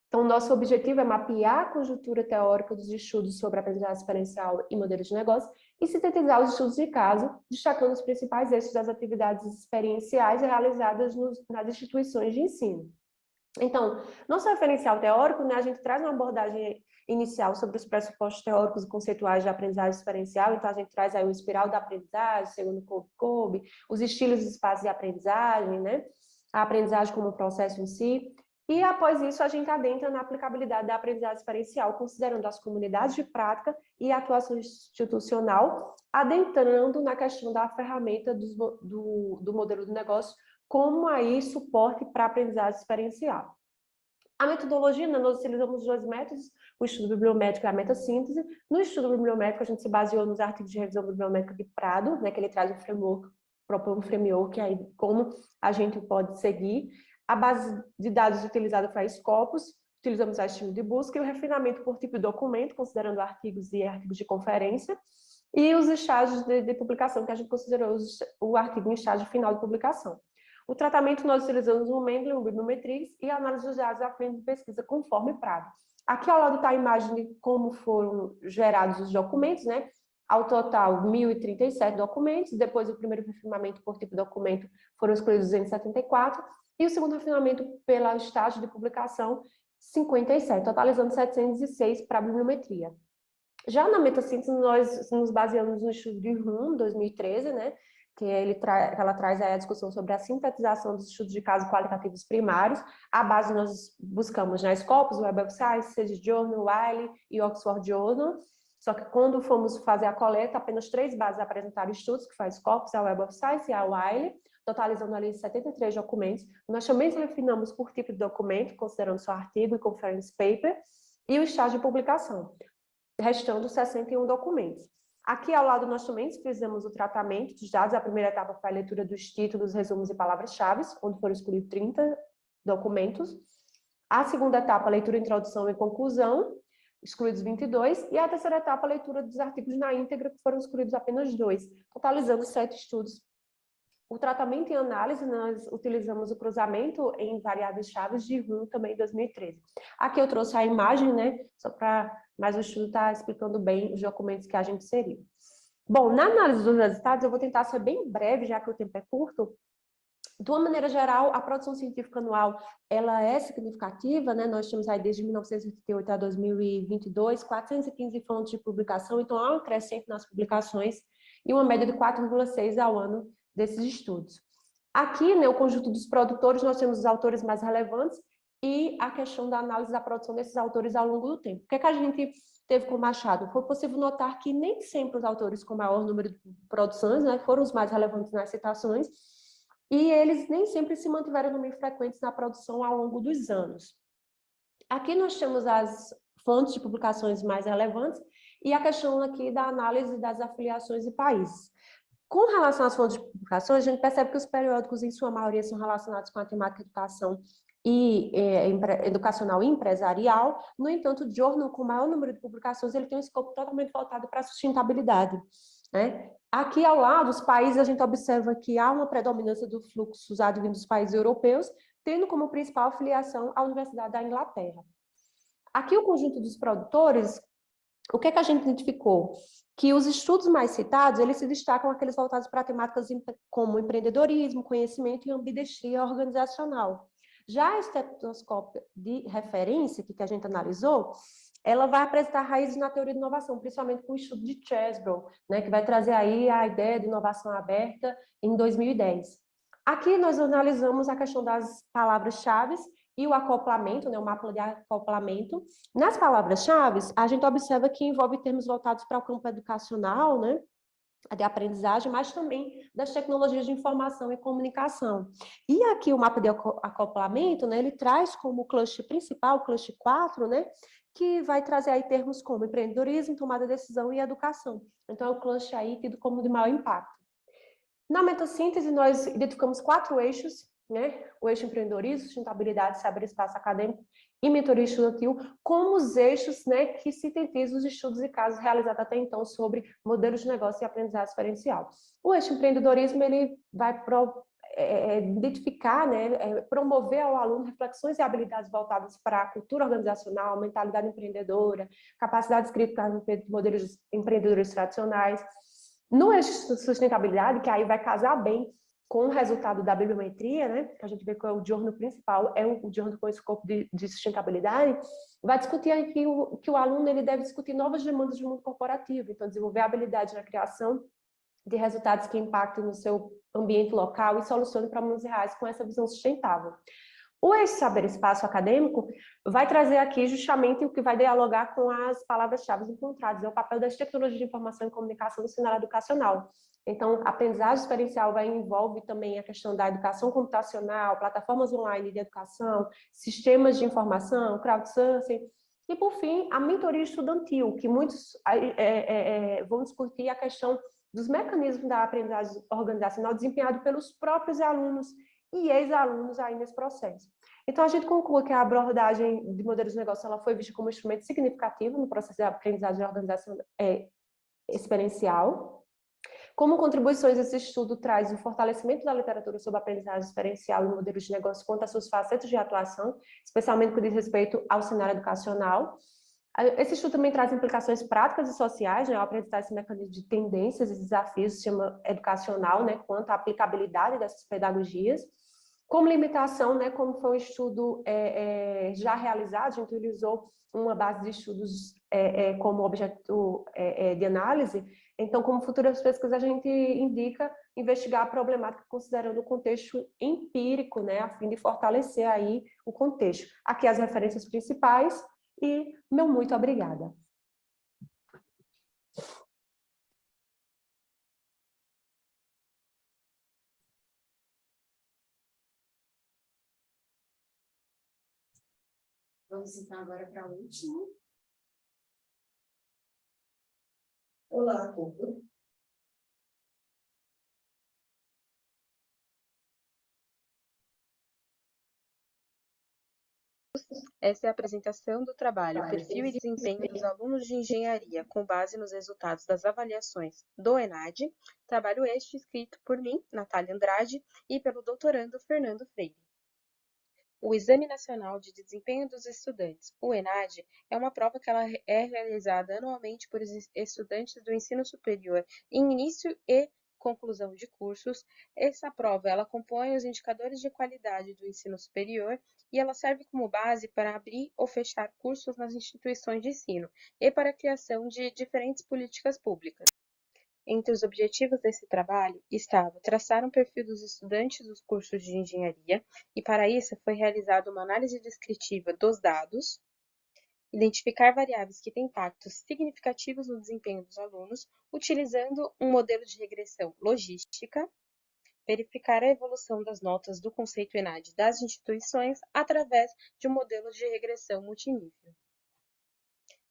Então, nosso objetivo é mapear a conjuntura teórica dos estudos sobre aprendizagem experiencial e modelos de negócio e sintetizar os estudos de caso, destacando os principais eixos das atividades experienciais realizadas nas instituições de ensino. Então, nosso referencial teórico, né, a gente traz uma abordagem inicial sobre os pressupostos teóricos e conceituais de aprendizagem experiencial, então a gente traz aí o espiral da aprendizagem, segundo Kolbe, os estilos e espaços de aprendizagem, né, a aprendizagem como processo em si. E, após isso, a gente adentra na aplicabilidade da aprendizagem experiencial, considerando as comunidades de prática e a atuação institucional, adentrando na questão da ferramenta do modelo de negócio, como aí suporte para a aprendizagem experiencial. A metodologia, né, nós utilizamos 2 métodos, o estudo bibliométrico e a metassíntese. No estudo bibliométrico, a gente se baseou nos artigos de revisão bibliométrica de Prado, né, que ele traz um framework, propõe um framework aí, como a gente pode seguir. A base de dados utilizada foi a Scopus, utilizamos a estímulo de busca e o refinamento por tipo de documento, considerando artigos e artigos de conferência, e os estágios de publicação, que a gente considerou o artigo em estágio final de publicação. O tratamento nós utilizamos o Mendeley, o Bibliometrics e a análise dos dados à frente de pesquisa conforme Prado. Aqui ao lado está a imagem de como foram gerados os documentos, né? Ao total, 1.037 documentos, depois o primeiro refinamento por tipo de documento foram escolhidos 274, e o segundo refinamento pela estágio de publicação, 57, totalizando 706 para a bibliometria. Já na metassíntese, nós nos baseamos no estudo de Rum, 2013, né, que ela traz aí a discussão sobre a sintetização dos estudos de casos qualitativos primários. A base nós buscamos na Scopus, Web of Science, Sage Journal, Wiley e Oxford Journal. Só que quando fomos fazer a coleta, apenas 3 bases apresentaram estudos, que foi a Scopus, a Web of Science e a Wiley, totalizando ali 73 documentos. Nós também refinamos por tipo de documento, considerando só artigo e conference paper, e o estágio de publicação, restando 61 documentos. Aqui ao lado nós também fizemos o tratamento dos dados. A primeira etapa foi a leitura dos títulos, resumos e palavras-chave, onde foram escolhidos 30 documentos. A segunda etapa, a leitura, introdução e conclusão, excluídos 22, e a terceira etapa, a leitura dos artigos na íntegra, que foram escolhidos apenas 2, totalizando 7 estudos. O tratamento e análise, nós utilizamos o cruzamento em variáveis chaves de Rum também em 2013. Aqui eu trouxe a imagem, né, só para, mas o estudo está explicando bem os documentos que a gente inseriu. Bom, na análise dos resultados, eu vou tentar ser bem breve, já que o tempo é curto. De uma maneira geral, a produção científica anual, ela é significativa, né? Nós temos aí desde 1988 a 2022, 415 fontes de publicação, então há um crescente nas publicações e uma média de 4,6 ao ano desses estudos. Aqui, né, o conjunto dos produtores, nós temos os autores mais relevantes e a questão da análise da produção desses autores ao longo do tempo. O que é que a gente teve com o Machado? Foi possível notar que nem sempre os autores com maior número de produções, né, foram os mais relevantes nas citações, e eles nem sempre se mantiveram números frequentes na produção ao longo dos anos. Aqui nós temos as fontes de publicações mais relevantes e a questão aqui da análise das afiliações e países. Com relação às fontes de publicações, a gente percebe que os periódicos, em sua maioria, são relacionados com a temática educação e educacional e empresarial. No entanto, o jornal, com maior número de publicações, ele tem um escopo totalmente voltado para a sustentabilidade, né? Aqui ao lado, os países, a gente observa que há uma predominância dos fluxos advindos dos países europeus, tendo como principal afiliação a Universidade da Inglaterra. Aqui o conjunto dos produtores, o que é que a gente identificou? Que os estudos mais citados, eles se destacam aqueles voltados para temáticas como empreendedorismo, conhecimento e ambidestria organizacional. Já a estetoscópia de referência, que a gente analisou, ela vai apresentar raízes na teoria de inovação, principalmente com o estudo de Chesbrough, né, que vai trazer aí a ideia de inovação aberta em 2010. Aqui nós analisamos a questão das palavras-chave e o acoplamento, né, o mapa de acoplamento. Nas palavras-chave, a gente observa que envolve termos voltados para o campo educacional, né, de aprendizagem, mas também das tecnologias de informação e comunicação. E aqui o mapa de acoplamento, né, ele traz como cluster principal, o cluster 4, né, que vai trazer aí termos como empreendedorismo, tomada de decisão e educação. Então, é o cluster aí tido como de maior impacto. Na metassíntese, nós identificamos 4 eixos, né? O eixo empreendedorismo, sustentabilidade, cyberespaço acadêmico e mentoria estudantil, como os eixos, né, que sintetizam os estudos e casos realizados até então sobre modelos de negócio e aprendizagem experiencial. O eixo empreendedorismo, ele vai identificar, né, promover ao aluno reflexões e habilidades voltadas para a cultura organizacional, mentalidade empreendedora, capacidades críticas de modelos empreendedores tradicionais. No eixo de sustentabilidade, que aí vai casar bem com o resultado da bibliometria, né, que a gente vê que é o diurno principal, é o diurno com escopo de sustentabilidade, vai discutir aqui que o aluno ele deve discutir novas demandas do mundo corporativo, então desenvolver habilidade na criação de resultados que impactem no seu ambiente local e solucionem problemas reais com essa visão sustentável. O eixo saber-espaço acadêmico vai trazer aqui justamente o que vai dialogar com as palavras-chave encontradas, é o papel das tecnologias de informação e comunicação no cenário educacional. Então, a aprendizagem experiencial envolve também a questão da educação computacional, plataformas online de educação, sistemas de informação, crowdsourcing, e, por fim, a mentoria estudantil, que muitos vão discutir a questão dos mecanismos da aprendizagem organizacional desempenhado pelos próprios alunos e ex-alunos aí nesse processo. Então, a gente conclui que a abordagem de modelos de negócio ela foi vista como um instrumento significativo no processo de aprendizagem organizacional experiencial. Como contribuições, esse estudo traz o fortalecimento da literatura sobre aprendizagem experiencial e modelos de negócio quanto às suas facetas de atuação, especialmente com diz respeito ao cenário educacional. Esse estudo também traz implicações práticas e sociais, né, ao apresentar esse mecanismo de tendências e desafios do sistema educacional, né, quanto à aplicabilidade dessas pedagogias. Como limitação, né, como foi um estudo já realizado, a gente utilizou uma base de estudos como objeto de análise. Então, como futuras pesquisas, a gente indica investigar a problemática considerando o contexto empírico, né, a fim de fortalecer aí o contexto. Aqui as referências principais e meu muito obrigada. Vamos então agora para a última. Olá, povo. Essa é a apresentação do trabalho Perfil e Desempenho dos Alunos de Engenharia, com base nos resultados das avaliações do ENAD, trabalho este escrito por mim, Natália Andrade, e pelo doutorando Fernando Freire. O Exame Nacional de Desempenho dos Estudantes, o ENAD, é uma prova que ela é realizada anualmente por estudantes do ensino superior em início e conclusão de cursos. Essa prova ela compõe os indicadores de qualidade do ensino superior e ela serve como base para abrir ou fechar cursos nas instituições de ensino e para a criação de diferentes políticas públicas. Entre os objetivos desse trabalho estava traçar um perfil dos estudantes dos cursos de engenharia e para isso foi realizada uma análise descritiva dos dados, identificar variáveis que têm impactos significativos no desempenho dos alunos, utilizando um modelo de regressão logística, verificar a evolução das notas do conceito ENAD das instituições através de um modelo de regressão multinível.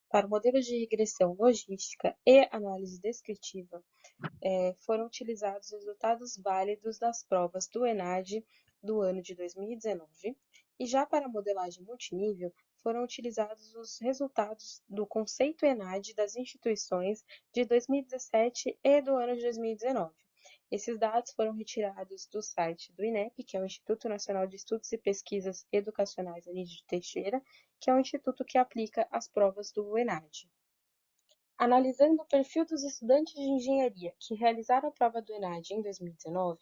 Para o modelo de regressão logística e análise descritiva, foram utilizados resultados válidos das provas do ENAD do ano de 2019, e já para a modelagem multinível, foram utilizados os resultados do conceito ENAD das instituições de 2017 e do ano de 2019. Esses dados foram retirados do site do INEP, que é o Instituto Nacional de Estudos e Pesquisas Educacionais Anísio Teixeira, que é o instituto que aplica as provas do ENAD. Analisando o perfil dos estudantes de engenharia que realizaram a prova do ENAD em 2019,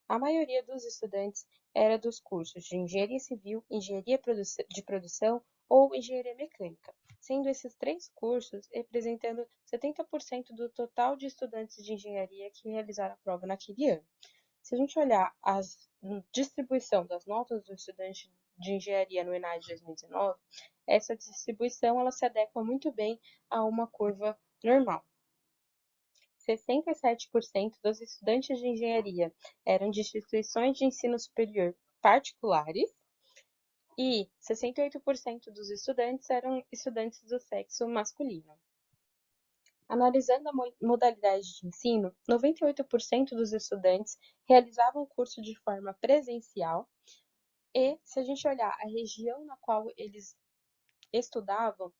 a maioria dos estudantes era dos cursos de Engenharia Civil, Engenharia de Produção ou Engenharia Mecânica, sendo esses 3 cursos representando 70% do total de estudantes de engenharia que realizaram a prova naquele ano. Se a gente olhar a distribuição das notas do estudante de engenharia no ENAD 2019, essa distribuição ela se adequa muito bem a uma curva normal. 67% dos estudantes de engenharia eram de instituições de ensino superior particulares e 68% dos estudantes eram estudantes do sexo masculino. Analisando a modalidade de ensino, 98% dos estudantes realizavam o curso de forma presencial e, se a gente olhar a região na qual eles estudavam,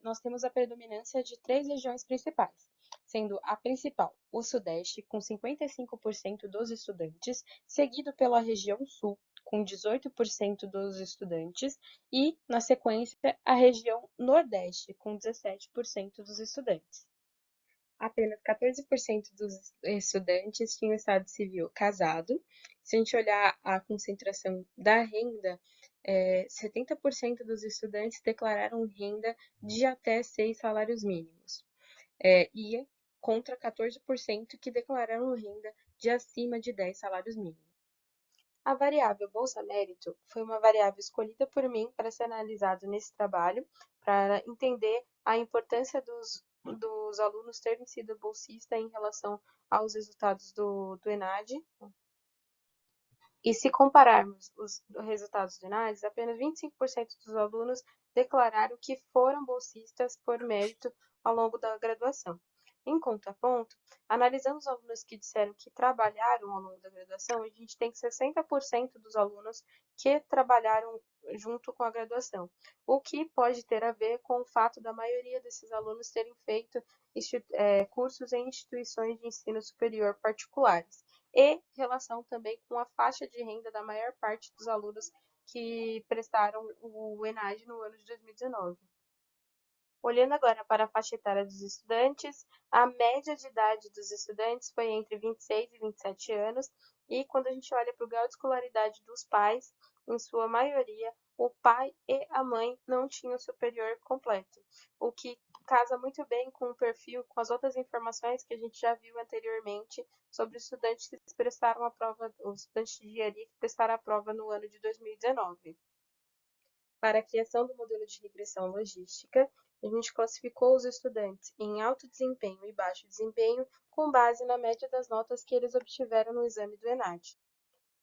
nós temos a predominância de 3 regiões principais, sendo a principal o Sudeste, com 55% dos estudantes, seguido pela região Sul, com 18% dos estudantes, e, na sequência, a região Nordeste, com 17% dos estudantes. Apenas 14% dos estudantes tinham estado civil casado. Se a gente olhar a concentração da renda, 70% dos estudantes declararam renda de até 6 salários mínimos, e contra 14% que declararam renda de acima de 10 salários mínimos. A variável Bolsa Mérito foi uma variável escolhida por mim para ser analisada nesse trabalho, para entender a importância dos alunos terem sido bolsistas em relação aos resultados do ENAD. E se compararmos os resultados do ENAD, apenas 25% dos alunos declararam que foram bolsistas por mérito ao longo da graduação. Em contraponto, analisando os alunos que disseram que trabalharam ao longo da graduação, a gente tem 60% dos alunos que trabalharam junto com a graduação, o que pode ter a ver com o fato da maioria desses alunos terem feito cursos em instituições de ensino superior particulares, e relação também com a faixa de renda da maior parte dos alunos que prestaram o ENAD no ano de 2019. Olhando agora para a faixa etária dos estudantes, a média de idade dos estudantes foi entre 26 e 27 anos, e quando a gente olha para o grau de escolaridade dos pais, em sua maioria, o pai e a mãe não tinham superior completo, o que casa muito bem com o perfil, com as outras informações que a gente já viu anteriormente sobre os estudantes que prestaram a prova, os estudantes de engenharia que prestaram a prova no ano de 2019. Para a criação do modelo de regressão logística, a gente classificou os estudantes em alto desempenho e baixo desempenho com base na média das notas que eles obtiveram no exame do ENAD.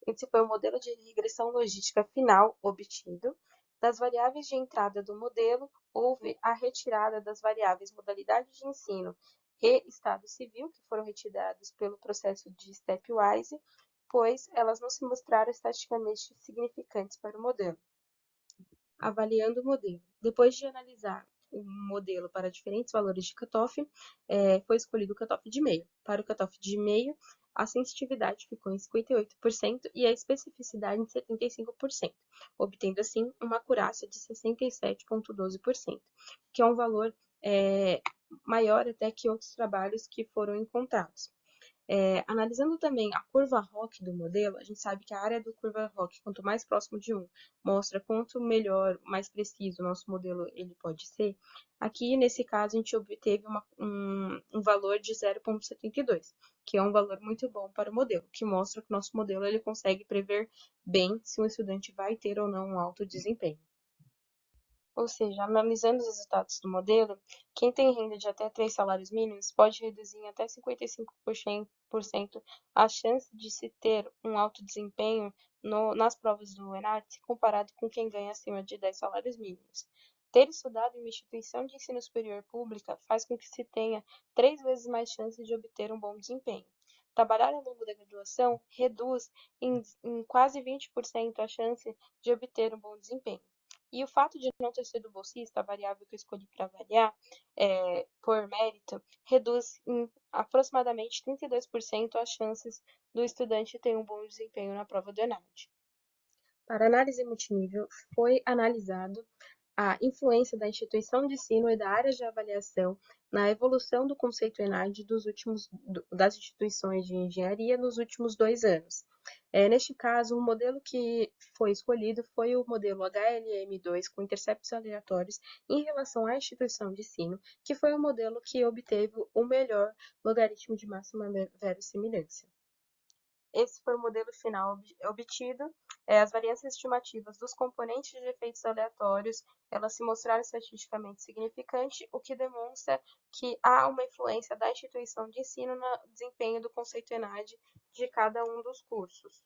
Esse foi o modelo de regressão logística final obtido. Das variáveis de entrada do modelo, houve a retirada das variáveis modalidade de ensino e estado civil, que foram retirados pelo processo de stepwise, pois elas não se mostraram estatisticamente significantes para o modelo. Avaliando o modelo. Depois de analisar o modelo para diferentes valores de cutoff, foi escolhido o cutoff de meio. Para o cutoff de meio, a sensitividade ficou em 58% e a especificidade em 75%, obtendo assim uma acurácia de 67,12%, que é um valor maior até que outros trabalhos que foram encontrados. Analisando também a curva ROC do modelo, a gente sabe que a área do curva ROC, quanto mais próximo de 1, mostra quanto melhor, mais preciso o nosso modelo ele pode ser. Aqui, nesse caso, a gente obteve um valor de 0,72, que é um valor muito bom para o modelo, que mostra que o nosso modelo ele consegue prever bem se um estudante vai ter ou não um alto desempenho. Ou seja, analisando os resultados do modelo, quem tem renda de até 3 salários mínimos pode reduzir em até 55% a chance de se ter um alto desempenho nas provas do ENAD, comparado com quem ganha acima de 10 salários mínimos. Ter estudado em uma instituição de ensino superior pública faz com que se tenha 3 vezes mais chance de obter um bom desempenho. Trabalhar ao longo da graduação reduz em quase 20% a chance de obter um bom desempenho. E o fato de não ter sido bolsista, a variável que eu escolhi para avaliar, por mérito, reduz em aproximadamente 32% as chances do estudante ter um bom desempenho na prova do ENAD. Para análise multinível, foi analisado a influência da instituição de ensino e da área de avaliação na evolução do conceito ENAD das instituições de engenharia nos últimos 2 anos. Neste caso, o modelo que foi escolhido foi o modelo HLM2 com interceptos aleatórios em relação à instituição de ensino, que foi o modelo que obteve o melhor logaritmo de máxima verossimilhança. Esse foi o modelo final obtido. As variâncias estimativas dos componentes de efeitos aleatórios, elas se mostraram estatisticamente significantes, o que demonstra que há uma influência da instituição de ensino no desempenho do conceito ENAD de cada um dos cursos.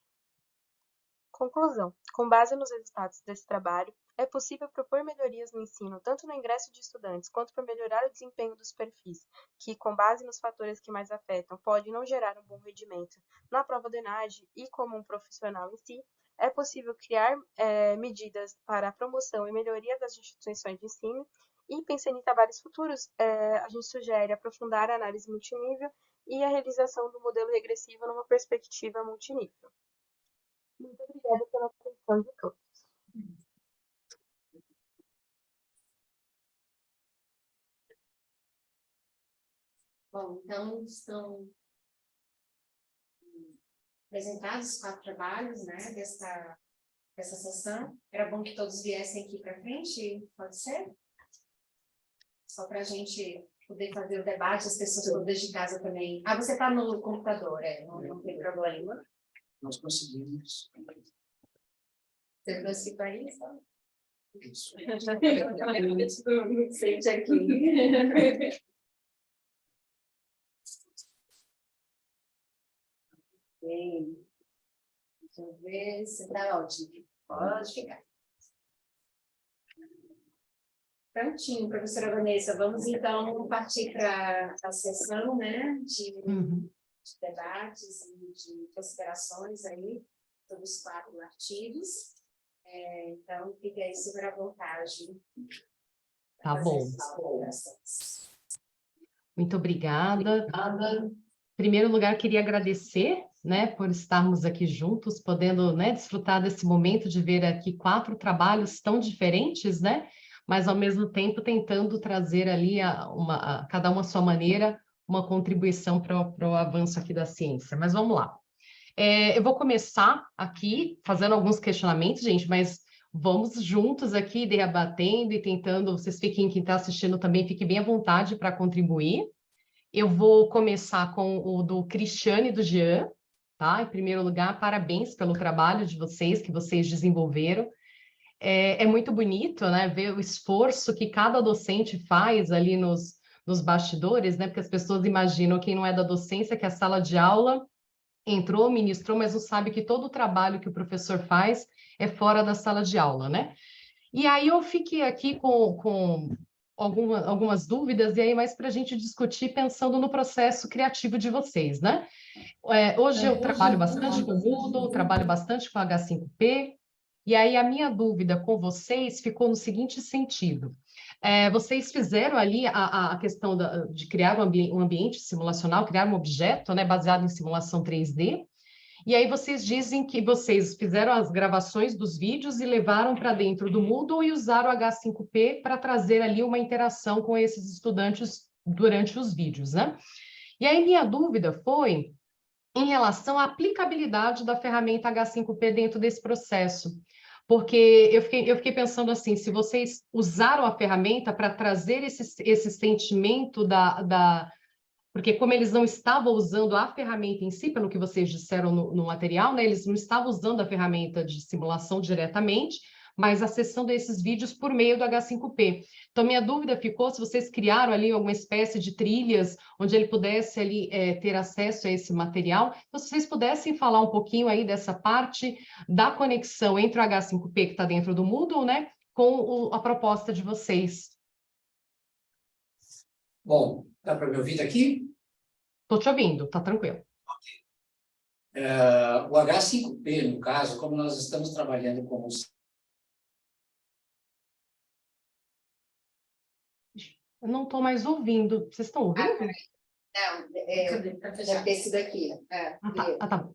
Conclusão. Com base nos resultados desse trabalho, é possível propor melhorias no ensino, tanto no ingresso de estudantes, quanto para melhorar o desempenho dos perfis, que, com base nos fatores que mais afetam, pode não gerar um bom rendimento na prova do ENAD e como um profissional em si. É possível criar medidas para a promoção e melhoria das instituições de ensino e, pensando em trabalhos futuros, a gente sugere aprofundar a análise multinível e a realização do modelo regressivo numa perspectiva multinível. Muito obrigada pela atenção de todos. Bom, então estão apresentados os 4 trabalhos, né, dessa sessão. Era bom que todos viessem aqui para frente, pode ser? Só para a gente poder fazer o debate, as pessoas todas de casa também. Ah, você está no computador, não tem problema. Nós conseguimos. Você trouxe para isso? Isso. Sente aqui. Bem, deixa eu ver se está ótimo. Pode ficar. Prontinho, professora Vanessa. Vamos então partir para a sessão, né, de debates e de considerações aí sobre os 4 artigos. Então, fique aí super à vontade. Tá bom. Muito obrigada. Em primeiro lugar, queria agradecer, né, por estarmos aqui juntos, podendo, né, desfrutar desse momento de ver aqui 4 trabalhos tão diferentes, né, mas ao mesmo tempo tentando trazer ali cada uma à sua maneira uma contribuição para o avanço aqui da ciência. Mas vamos lá. Eu vou começar aqui fazendo alguns questionamentos, gente, mas vamos juntos aqui debatendo e tentando, vocês fiquem, quem está assistindo também, fique bem à vontade para contribuir. Eu vou começar com o do Cristiane e do Jean, tá? Em primeiro lugar, parabéns pelo trabalho de vocês, que vocês desenvolveram. É muito bonito, né, ver o esforço que cada docente faz ali nos bastidores, né? Porque as pessoas imaginam, quem não é da docência, que a sala de aula entrou, ministrou, mas não sabe que todo o trabalho que o professor faz é fora da sala de aula, né? E aí eu fiquei aqui com algumas dúvidas, e aí mais para a gente discutir pensando no processo criativo de vocês, né? Hoje eu trabalho bastante com Moodle, trabalho bastante com H5P, e aí a minha dúvida com vocês ficou no seguinte sentido. Vocês fizeram ali a questão de criar um ambiente simulacional, criar um objeto, né, baseado em simulação 3D, e aí vocês dizem que vocês fizeram as gravações dos vídeos e levaram para dentro do Moodle e usaram o H5P para trazer ali uma interação com esses estudantes durante os vídeos, né? E aí minha dúvida foi em relação à aplicabilidade da ferramenta H5P dentro desse processo. Porque eu fiquei pensando assim, se vocês usaram a ferramenta para trazer esse sentimento porque como eles não estavam usando a ferramenta em si, pelo que vocês disseram no material, né, eles não estavam usando a ferramenta de simulação diretamente, mas acessando esses vídeos por meio do H5P. Então, minha dúvida ficou se vocês criaram ali alguma espécie de trilhas onde ele pudesse ali ter acesso a esse material. Então, se vocês pudessem falar um pouquinho aí dessa parte da conexão entre o H5P que está dentro do Moodle, né, com a proposta de vocês. Bom, dá para me ouvir daqui? Estou te ouvindo, tá tranquilo. O H5P, no caso, como nós estamos trabalhando com os... Eu não estou mais ouvindo. Vocês estão ouvindo? Não, deve ter sido aqui. Tá bom.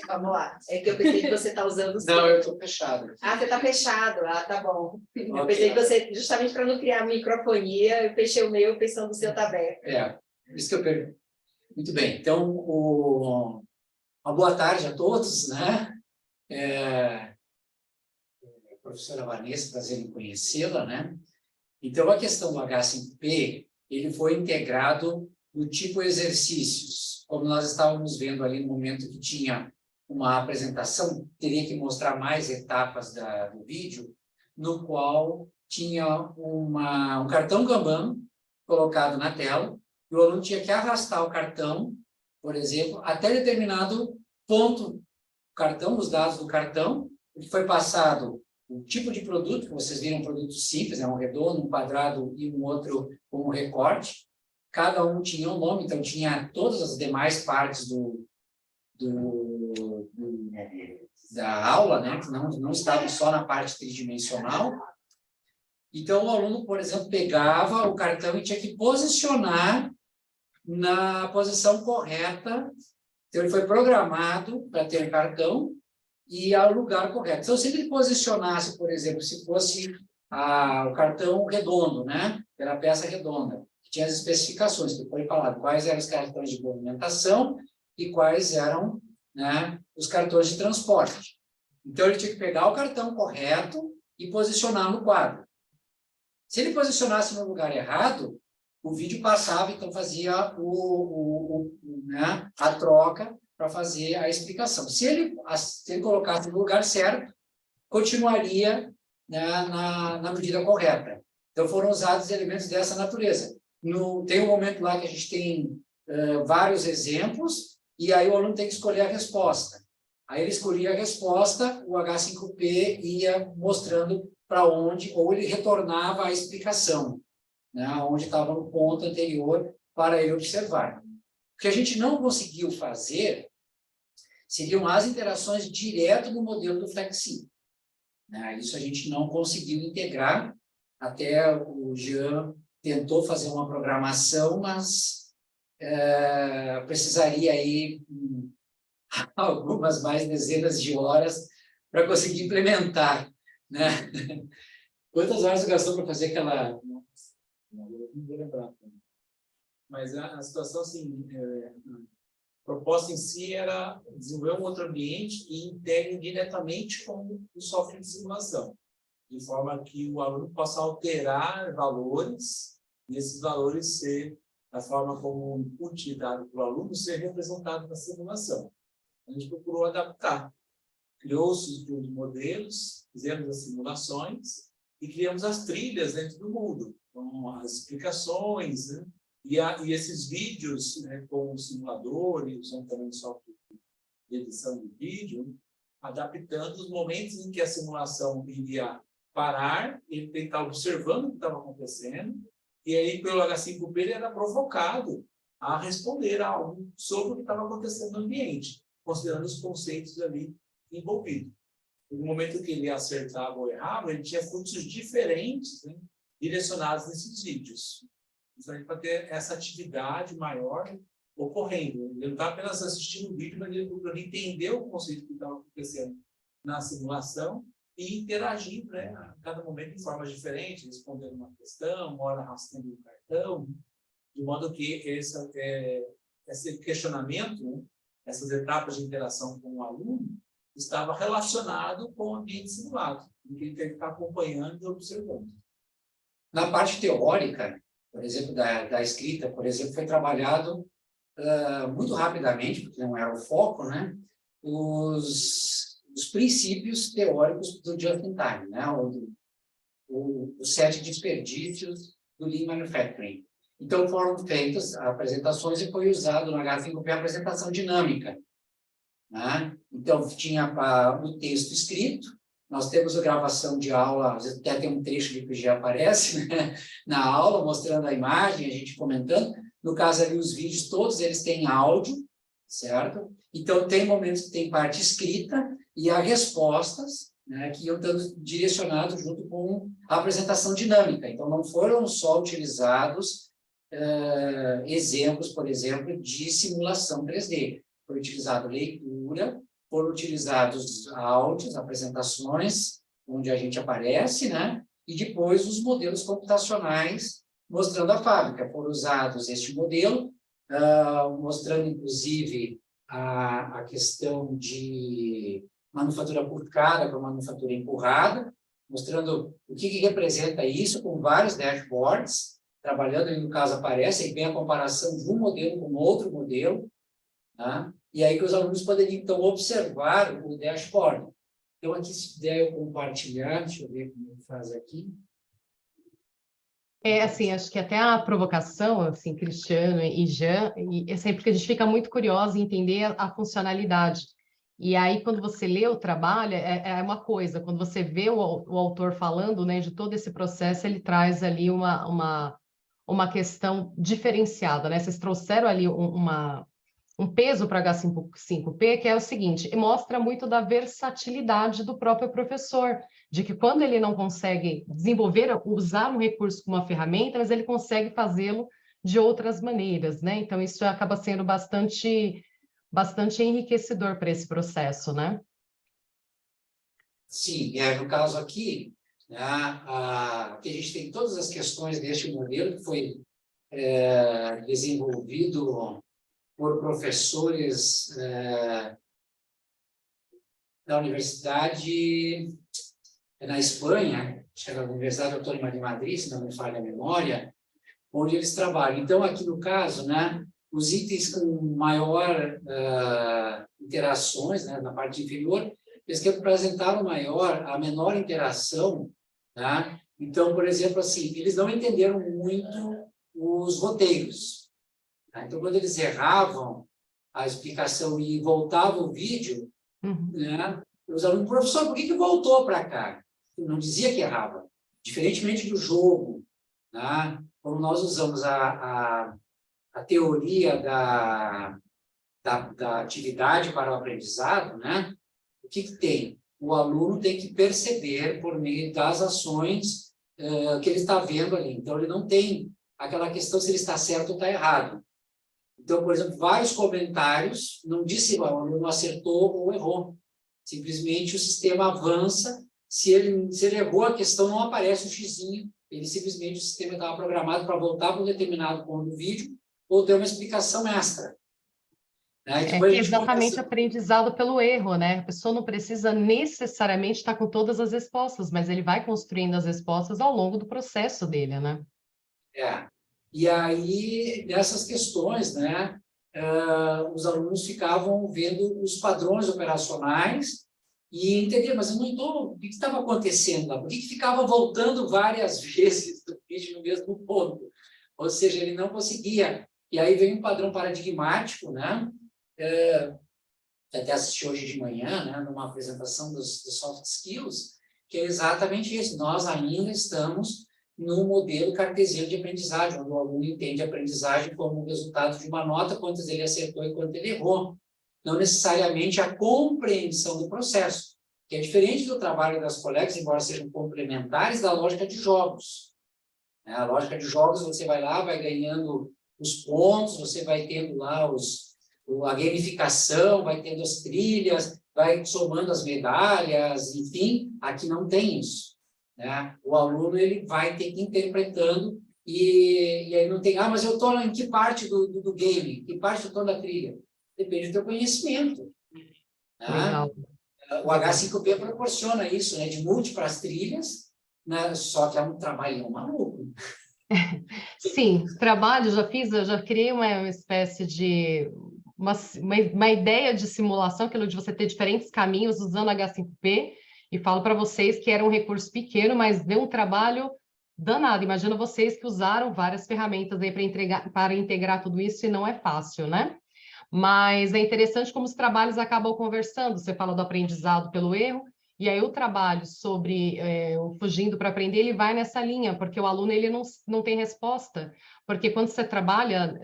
Vamos lá. É que eu pensei que você está usando o Não, eu estou fechado. Ah, você está fechado. Ah, tá bom. Eu Ok. pensei que você, justamente para não criar microfonia, eu fechei o meu pensando que o seu está aberto. Por isso que eu pergunto. Muito bem. Então, uma boa tarde a todos, né? Professora Vanessa, prazer em conhecê-la, né? Então, a questão do H5P, ele foi integrado no tipo exercícios. Como nós estávamos vendo ali no momento que tinha uma apresentação, teria que mostrar mais etapas do vídeo, no qual tinha um cartão Kanban colocado na tela, e o aluno tinha que arrastar o cartão, por exemplo, até determinado ponto do cartão, os dados do cartão, o que foi passado, o tipo de produto, que vocês viram, um produto simples, um redondo, um quadrado e um outro com um recorte. Cada um tinha um nome, então tinha todas as demais partes da aula, né, que não estavam só na parte tridimensional. Então, o aluno, por exemplo, pegava o cartão e tinha que posicionar na posição correta. Então, ele foi programado para ter um cartão e ao lugar correto. Então, se ele posicionasse, por exemplo, se fosse o cartão redondo, né, pela peça redonda, que tinha as especificações, que foi falado quais eram os cartões de movimentação e quais eram, né, os cartões de transporte. Então, ele tinha que pegar o cartão correto e posicionar no quadro. Se ele posicionasse no lugar errado, o vídeo passava, então fazia né, a troca para fazer a explicação. Se ele colocasse no lugar certo, continuaria, né, na medida correta. Então, foram usados elementos dessa natureza. Tem um momento lá que a gente tem vários exemplos, e aí o aluno tem que escolher a resposta. Aí ele escolhia a resposta, o H5P ia mostrando para onde, ou ele retornava a explicação, né, onde estava no ponto anterior, para ele observar. O que a gente não conseguiu fazer seriam as interações direto no modelo do Flexi. Né? Isso a gente não conseguiu integrar, até o Jean tentou fazer uma programação, mas precisaria aí algumas mais dezenas de horas para conseguir implementar, né? Quantas horas você gastou para fazer aquela... Não vou lembrar. Mas a situação, assim, a proposta em si era desenvolver um outro ambiente e integre diretamente com o software de simulação, de forma que o aluno possa alterar valores, e esses valores ser, da forma como o input dado para o aluno, ser representado na simulação. A gente procurou adaptar. Criou-se os modelos, fizemos as simulações e criamos as trilhas dentro do Moodle, com as explicações, né? E esses vídeos, né, com o simulador e usando também software de edição de vídeo, adaptando os momentos em que a simulação iria parar, ele tem que estar observando o que estava acontecendo, e aí, pelo H5P, ele era provocado a responder a algo sobre o que estava acontecendo no ambiente, considerando os conceitos ali envolvidos. No momento que ele acertava ou errava, ele tinha fluxos diferentes, né, direcionados nesses vídeos. Justamente para ter essa atividade maior ocorrendo. Ele não está apenas assistindo o vídeo, mas ele procurando entender o conceito que estava acontecendo na simulação e interagindo, né, a cada momento de formas diferentes, respondendo uma questão, uma hora arrastando o cartão, de modo que esse questionamento, né, essas etapas de interação com o aluno, estava relacionado com o ambiente simulado, em que ele tem que estar acompanhando e observando. Na parte teórica, por exemplo, da escrita, por exemplo, foi trabalhado muito rapidamente, porque não era o foco, né, os princípios teóricos do just-in-time, né, o set de desperdícios do Lean Manufacturing. Então, foram feitas apresentações e foi usado no H5P a apresentação dinâmica. Né? Então, tinha o texto escrito, nós temos a gravação de aula, às vezes até tem um trecho que já aparece, né, na aula, mostrando a imagem, a gente comentando. No caso ali, os vídeos, todos eles têm áudio, certo? Então, tem momentos que tem parte escrita e há respostas, né, que iam estando direcionados junto com a apresentação dinâmica. Então, não foram só utilizados exemplos, por exemplo, de simulação 3D. Foi utilizado leitura foram utilizados áudios, apresentações, onde a gente aparece, né? E depois os modelos computacionais mostrando a fábrica. Foram usados este modelo, mostrando, inclusive, a questão de manufatura curcada para manufatura empurrada, mostrando o que representa isso, com vários dashboards, trabalhando, no caso aparece, aí vem a comparação de um modelo com outro modelo, tá? E aí que os alunos poderiam, então, observar o dashboard. Então, aqui, se puder eu compartilhar, deixa eu ver como ele faz aqui. Assim, acho que até a provocação, assim, Cristiano e Jean, é sempre que a gente fica muito curiosa em entender a funcionalidade. E aí, quando você lê o trabalho, é uma coisa. Quando você vê o autor falando, né, de todo esse processo, ele traz ali uma questão diferenciada, né? Vocês trouxeram ali um peso para H5P, que é o seguinte, mostra muito da versatilidade do próprio professor, de que quando ele não consegue desenvolver, usar um recurso como uma ferramenta, mas ele consegue fazê-lo de outras maneiras, né? Então, isso acaba sendo bastante enriquecedor para esse processo, né? Sim, no caso aqui, né, aqui a gente tem todas as questões deste modelo que foi desenvolvido por professores da Universidade na Espanha, acho que era a Universidade Autônoma de Madrid, se não me falha a memória, onde eles trabalham. Então, aqui no caso, né, os itens com maior interações, né, na parte inferior, eles que apresentaram a menor interação, tá? Então, por exemplo, assim, eles não entenderam muito os roteiros. Tá? Então, quando eles erravam a explicação e voltava o vídeo, né, os alunos, professor, por que voltou para cá? Não dizia que errava. Diferentemente do jogo, né, como nós usamos a teoria da atividade para o aprendizado, né, o que tem? O aluno tem que perceber por meio das ações que ele está vendo ali. Então, ele não tem aquela questão se ele está certo ou está errado. Então, por exemplo, vários comentários não disse se o aluno acertou ou errou. Simplesmente o sistema avança. Se ele errou, a questão não aparece o xizinho. Ele simplesmente, o sistema estava programado para voltar para um determinado ponto do vídeo ou ter uma explicação extra. É exatamente aprendizado pelo erro, né? A pessoa não precisa necessariamente estar com todas as respostas, mas ele vai construindo as respostas ao longo do processo dele, né? E aí, nessas questões, né, os alunos ficavam vendo os padrões operacionais e entendiam, mas eu não estou... O que estava acontecendo lá? Por que ficava voltando várias vezes do vídeo no mesmo ponto? Ou seja, ele não conseguia. E aí vem um padrão paradigmático, né? Até assisti hoje de manhã, né, numa apresentação dos soft skills, que é exatamente isso. Nós ainda estamos no modelo cartesiano de aprendizagem, onde o aluno entende a aprendizagem como resultado de uma nota, quantas ele acertou e quanto ele errou. Não necessariamente a compreensão do processo, que é diferente do trabalho das colegas, embora sejam complementares da lógica de jogos. A lógica de jogos, você vai lá, vai ganhando os pontos, você vai tendo lá a gamificação, vai tendo as trilhas, vai somando as medalhas, enfim, aqui não tem isso. Né? O aluno ele vai ter que ir interpretando e aí não tem, mas eu estou em que parte do game, que parte eu estou da trilha? Depende do teu conhecimento. Né? O H5P proporciona isso, né, de múltiplas trilhas, né, só que é um trabalho maluco. Sim, trabalho, eu já criei uma espécie de uma ideia de simulação, aquilo de você ter diferentes caminhos usando H5P, e falo para vocês que era um recurso pequeno, mas deu um trabalho danado. Imagina vocês que usaram várias ferramentas aí para integrar tudo isso, e não é fácil, né? Mas é interessante como os trabalhos acabam conversando. Você fala do aprendizado pelo erro, e aí o trabalho sobre o fugindo para aprender, ele vai nessa linha, porque o aluno ele não tem resposta. Porque quando você trabalha,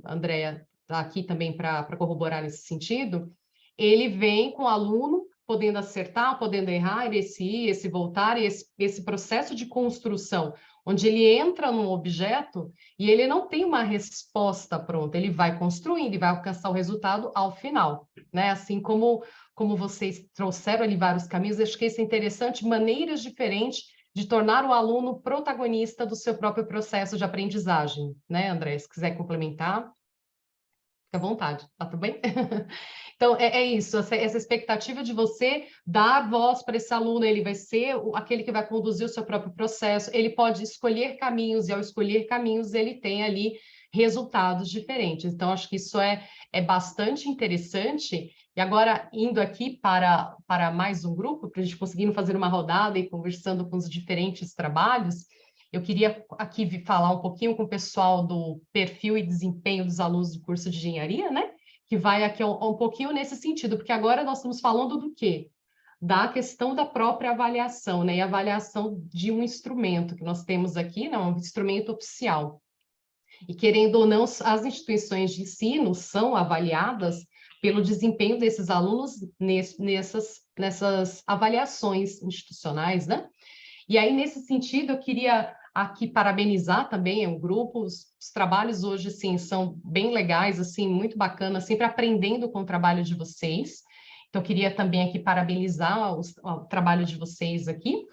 Andréa está aqui também para corroborar nesse sentido, ele vem com o aluno podendo acertar, podendo errar, esse ir, esse voltar, e esse processo de construção, onde ele entra num objeto e ele não tem uma resposta pronta, ele vai construindo e vai alcançar o resultado ao final, né? Assim como vocês trouxeram ali vários caminhos, acho que isso é interessante, maneiras diferentes de tornar o aluno protagonista do seu próprio processo de aprendizagem, né, André? Se quiser complementar, fica à vontade, tá tudo bem? Então, é isso, essa expectativa de você dar voz para esse aluno, ele vai ser aquele que vai conduzir o seu próprio processo, ele pode escolher caminhos, e ao escolher caminhos, ele tem ali resultados diferentes. Então, acho que isso é bastante interessante. E agora, indo aqui para mais um grupo, para a gente conseguir fazer uma rodada e conversando com os diferentes trabalhos, eu queria aqui falar um pouquinho com o pessoal do perfil e desempenho dos alunos do curso de engenharia, né? Que vai aqui um pouquinho nesse sentido, porque agora nós estamos falando do quê? Da questão da própria avaliação, né? E avaliação de um instrumento que nós temos aqui, né? Um instrumento oficial. E querendo ou não, as instituições de ensino são avaliadas pelo desempenho desses alunos nessas avaliações institucionais, né? E aí, nesse sentido, eu queria aqui parabenizar também o grupo, os trabalhos hoje, assim, são bem legais, assim, muito bacana, sempre aprendendo com o trabalho de vocês. Então, eu queria também aqui parabenizar o trabalho de vocês aqui.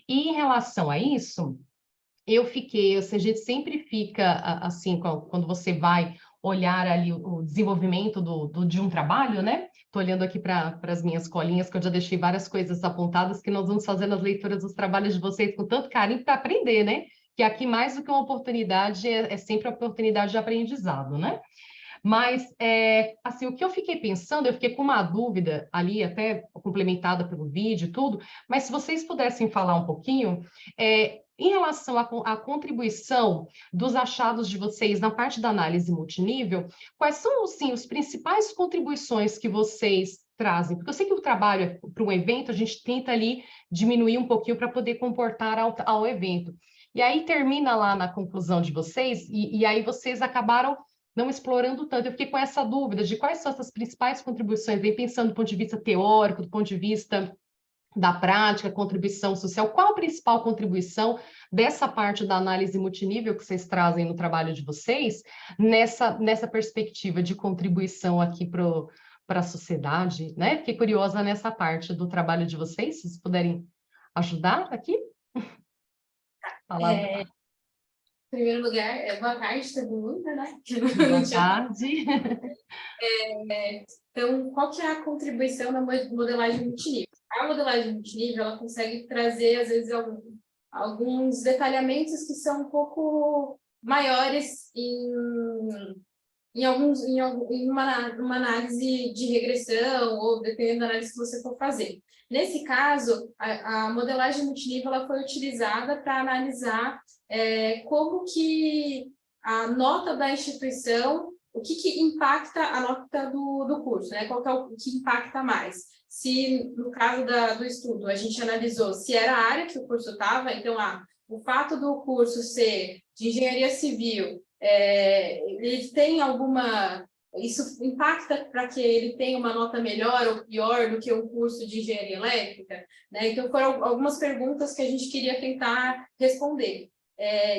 E em relação a isso, eu fiquei, assim, a gente sempre fica, assim, quando você vai olhar ali o desenvolvimento de um trabalho, né? Estou olhando aqui para as minhas colinhas, que eu já deixei várias coisas apontadas, que nós vamos fazer nas leituras dos trabalhos de vocês com tanto carinho para aprender, né? Que aqui, mais do que uma oportunidade, é sempre uma oportunidade de aprendizado, né? Mas, assim, o que eu fiquei pensando, eu fiquei com uma dúvida ali, até complementada pelo vídeo e tudo, mas se vocês pudessem falar um pouquinho, em relação à contribuição dos achados de vocês na parte da análise multinível, quais são, assim, as principais contribuições que vocês trazem? Porque eu sei que o trabalho para um evento, a gente tenta ali diminuir um pouquinho para poder comportar ao evento. E aí termina lá na conclusão de vocês, e aí vocês acabaram não explorando tanto. Eu fiquei com essa dúvida de quais são essas principais contribuições, aí pensando do ponto de vista teórico, do ponto de vista da prática, contribuição social, qual a principal contribuição dessa parte da análise multinível que vocês trazem no trabalho de vocês, nessa perspectiva de contribuição aqui para a sociedade, né? Fiquei curiosa nessa parte do trabalho de vocês, se vocês puderem ajudar aqui. Em primeiro lugar, boa tarde todo mundo, né? Boa tarde. Então, qual que é a contribuição da modelagem multinível? A modelagem multinível, ela consegue trazer, às vezes, alguns detalhamentos que são um pouco maiores em uma análise de regressão, ou dependendo da análise que você for fazer. Nesse caso, a modelagem multinível ela foi utilizada para analisar como que a nota da instituição, o que impacta a nota do curso, né? Qual que é o que impacta mais? Se, no caso do estudo, a gente analisou se era a área que o curso estava, então, o fato do curso ser de engenharia civil, ele tem isso impacta para que ele tenha uma nota melhor ou pior do que um curso de engenharia elétrica, né? Então, foram algumas perguntas que a gente queria tentar responder.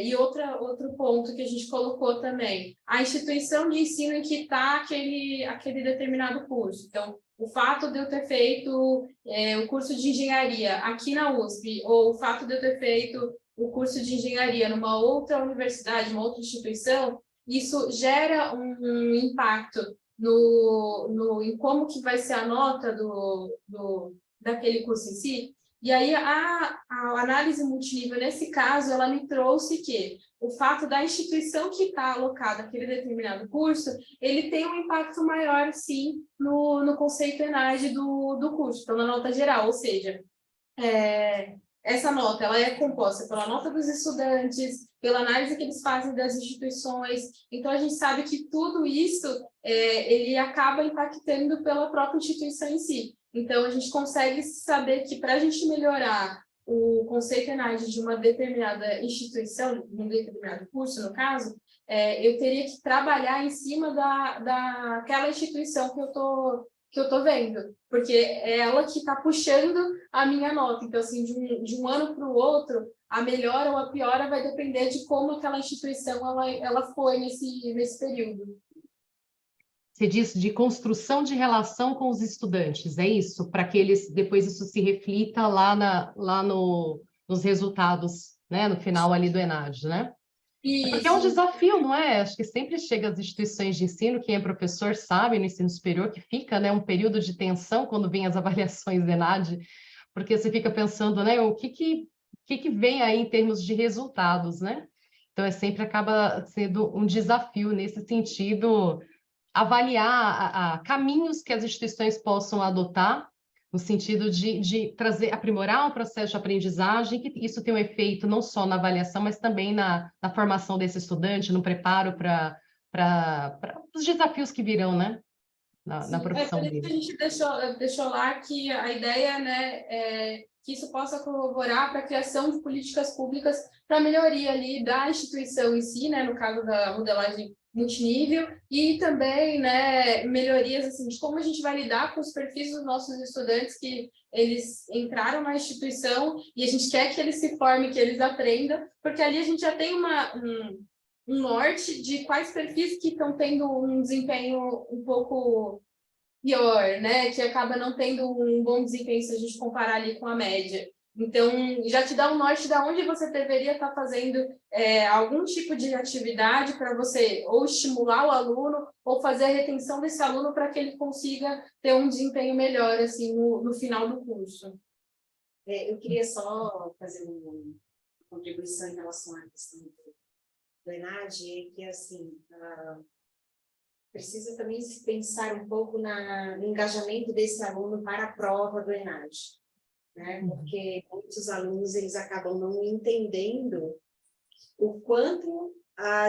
E outro ponto que a gente colocou também, a instituição de ensino em que está aquele determinado curso. Então, o fato de eu ter feito o curso de engenharia aqui na USP, ou o fato de eu ter feito o curso de engenharia numa outra universidade, uma outra instituição, isso gera um impacto em como que vai ser a nota daquele curso em si. E aí, a análise multinível, nesse caso, ela me trouxe que o fato da instituição que está alocada aquele determinado curso, ele tem um impacto maior, sim, no conceito ENAD do curso, então na nota geral, ou seja, essa nota ela é composta pela nota dos estudantes, pela análise que eles fazem das instituições, então a gente sabe que tudo isso ele acaba impactando pela própria instituição em si. Então, a gente consegue saber que para a gente melhorar o conceito ENAD de uma determinada instituição, de um determinado curso, no caso, eu teria que trabalhar em cima daquela instituição que que eu estou vendo, porque é ela que está puxando a minha nota. Então, assim, de um ano para o outro, a melhora ou a piora vai depender de como aquela instituição ela foi nesse período. Você diz de construção de relação com os estudantes, é isso? Para que eles depois isso se reflita nos resultados, né? No final ali do ENAD, né? Porque é um desafio, não é? Acho que sempre chega às instituições de ensino, quem é professor sabe, no ensino superior, que fica, né, um período de tensão quando vem as avaliações do ENAD, porque você fica pensando, né, o que vem aí em termos de resultados, né? Então, sempre acaba sendo um desafio nesse sentido, avaliar caminhos que as instituições possam adotar no sentido de aprimorar o processo de aprendizagem, que isso tem um efeito não só na avaliação, mas também na formação desse estudante, no preparo para os desafios que virão, né, na profissão por isso dele. que a gente deixou lá que a ideia, né, é que isso possa corroborar para a criação de políticas públicas para a melhoria ali da instituição em si, né, no caso da modelagem multinível, e também, né, melhorias assim, de como a gente vai lidar com os perfis dos nossos estudantes que eles entraram na instituição e a gente quer que eles se formem, que eles aprendam, porque ali a gente já tem um norte de quais perfis que estão tendo um desempenho um pouco pior, né, que acaba não tendo um bom desempenho se a gente comparar ali com a média. Então, já te dá um norte de onde você deveria estar fazendo algum tipo de atividade para você ou estimular o aluno ou fazer a retenção desse aluno para que ele consiga ter um desempenho melhor assim, no final do curso. Eu queria só fazer uma contribuição em relação à questão do ENAD, que assim, precisa também se pensar um pouco no engajamento desse aluno para a prova do ENAD. Né? Porque muitos alunos eles acabam não entendendo o quanto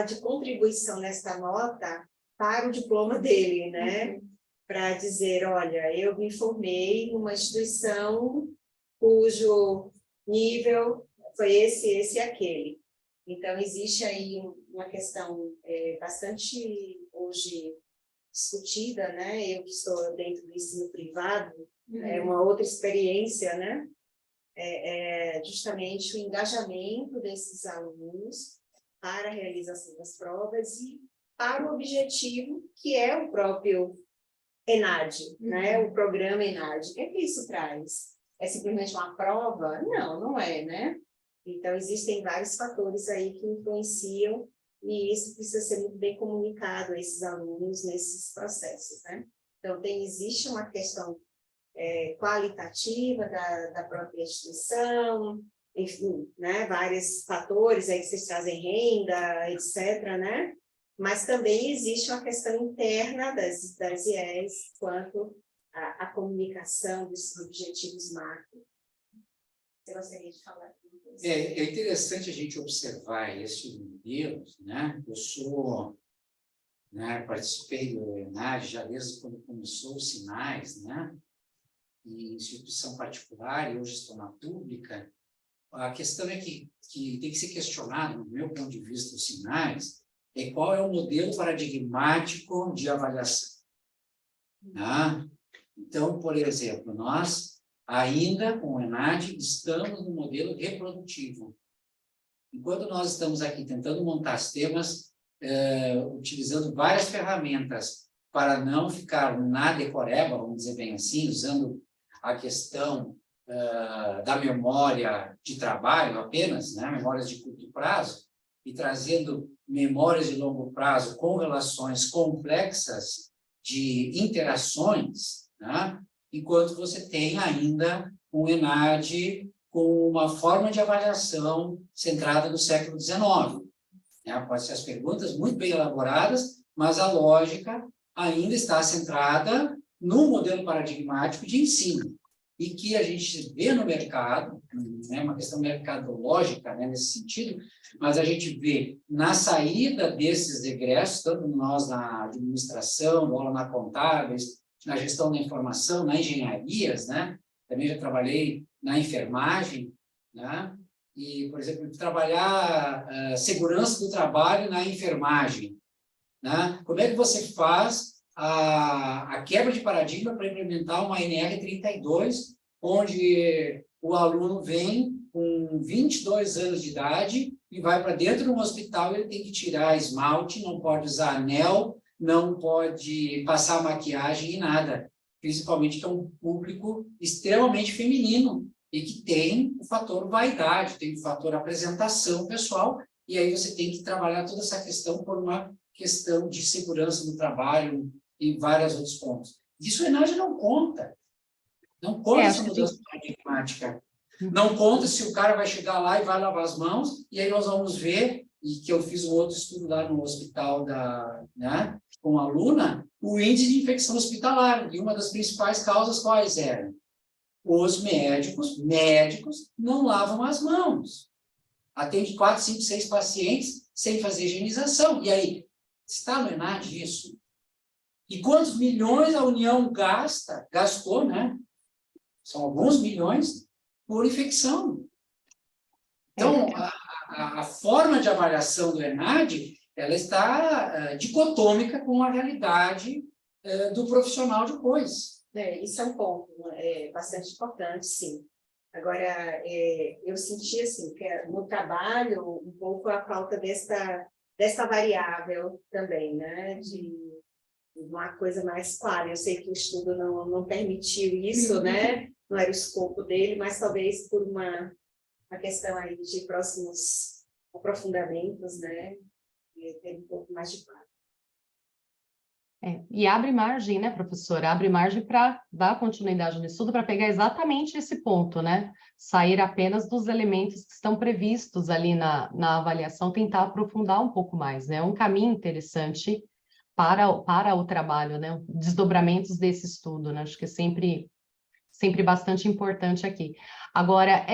de contribuição nesta nota para o diploma dele, né? Para dizer, olha, eu me formei numa instituição cujo nível foi esse e aquele. Então, existe aí uma questão bastante hoje discutida, né? Eu que estou dentro do ensino privado, é uma outra experiência, né? Justamente o engajamento desses alunos para a realização das provas e para o objetivo que é o próprio ENAD, né? O programa ENAD. O que é que isso traz? É simplesmente uma prova? Não, não é, né? Então, existem vários fatores aí que influenciam e isso precisa ser muito bem comunicado a esses alunos nesses processos, né? Então, existe uma questão qualitativa da própria instituição, enfim, né, vários fatores aí que vocês trazem, renda, etc., né? Mas também existe uma questão interna das IES quanto à comunicação dos objetivos macro. Você gostaria de falar? É interessante a gente observar esses modelos, né? Eu participei do ENAD já desde quando começou os sinais, né? Em instituição particular, e hoje estou na pública. A questão é que tem que ser questionado, no meu ponto de vista, os sinais, qual é o modelo paradigmático de avaliação. Tá? Então, por exemplo, nós ainda, com o ENAD, estamos no modelo reprodutivo. Enquanto nós estamos aqui tentando montar sistemas, utilizando várias ferramentas para não ficar na decoreba, vamos dizer bem assim, usando a questão da memória de trabalho apenas, né? Memórias de curto prazo, e trazendo memórias de longo prazo com relações complexas de interações, né? Enquanto você tem ainda um ENAD com uma forma de avaliação centrada no século XIX. Né? Pode ser as perguntas muito bem elaboradas, mas a lógica ainda está centrada no modelo paradigmático de ensino, e que a gente vê no mercado, né, uma questão mercadológica, né, nesse sentido, mas a gente vê na saída desses egressos, tanto nós na administração, ou na contábeis, na gestão da informação, na engenharias, né, também já trabalhei na enfermagem, né, e, por exemplo, trabalhar segurança do trabalho na enfermagem, né, como é que você faz a quebra de paradigma para implementar uma NR32, onde o aluno vem com 22 anos de idade e vai para dentro de um hospital, ele tem que tirar esmalte, não pode usar anel, não pode passar maquiagem e nada. Principalmente que é um público extremamente feminino e que tem o fator vaidade, tem o fator apresentação pessoal, e aí você tem que trabalhar toda essa questão por uma questão de segurança no trabalho e vários outros pontos. Isso o ENAD não conta. Não conta essa mudança paradigmática. Não conta se o cara vai chegar lá e vai lavar as mãos, e aí nós vamos ver, e que eu fiz um outro estudo lá no hospital com uma aluna, o índice de infecção hospitalar, e uma das principais causas quais eram? Os médicos não lavam as mãos. Atende 4, 5, 6 pacientes sem fazer higienização. E aí, está no ENAD isso? E quantos milhões a União gastou, né? São alguns milhões por infecção. Então, a forma de avaliação do ENAD, ela está dicotômica com a realidade do profissional depois. Isso é um ponto bastante importante, sim. Agora, eu senti assim, que no trabalho, um pouco a falta dessa variável também, né? De uma coisa mais clara. Eu sei que o estudo não permitiu isso, né? Não era o escopo dele, mas talvez por uma questão aí de próximos aprofundamentos, né? Ter um pouco mais de claro. E abre margem, né, professora? Abre margem para dar continuidade no estudo, para pegar exatamente esse ponto, né? Sair apenas dos elementos que estão previstos ali na avaliação, tentar aprofundar um pouco mais, né? É um caminho interessante para o trabalho, né? Desdobramentos desse estudo, né? Acho que é sempre bastante importante aqui. Agora,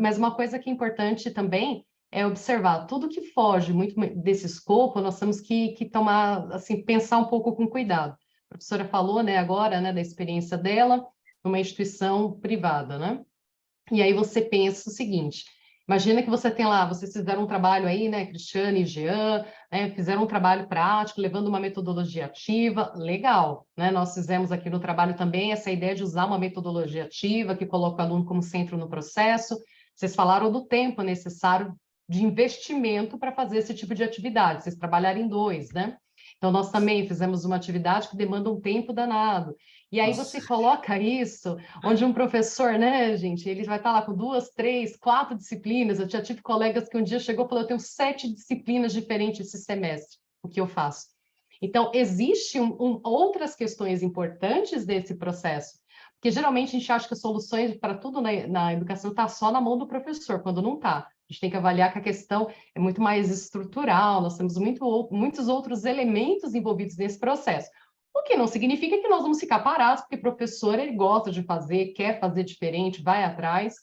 mas uma coisa que é importante também é observar tudo que foge muito desse escopo, nós temos que tomar, assim, pensar um pouco com cuidado. A professora falou, né, agora, né, da experiência dela numa instituição privada, né? E aí você pensa o seguinte, imagina que você tem lá, vocês fizeram um trabalho aí, né, Cristiane e Jean, né, fizeram um trabalho prático, levando uma metodologia ativa, legal, né? Nós fizemos aqui no trabalho também essa ideia de usar uma metodologia ativa, que coloca o aluno como centro no processo. Vocês falaram do tempo necessário de investimento para fazer esse tipo de atividade, vocês trabalharem em 2, né? Então, nós também fizemos uma atividade que demanda um tempo danado. E aí você coloca isso, onde um professor, né, gente, ele vai estar lá com 2, 3, 4 disciplinas. Eu já tive colegas que um dia chegou e falou, eu tenho 7 disciplinas diferentes esse semestre, o que eu faço? Então, existem outras questões importantes desse processo, porque geralmente a gente acha que as soluções para tudo na educação está só na mão do professor, quando não está. A gente tem que avaliar que a questão é muito mais estrutural, nós temos muitos outros elementos envolvidos nesse processo. O que não significa que nós vamos ficar parados, porque o professor ele gosta de fazer, quer fazer diferente, vai atrás,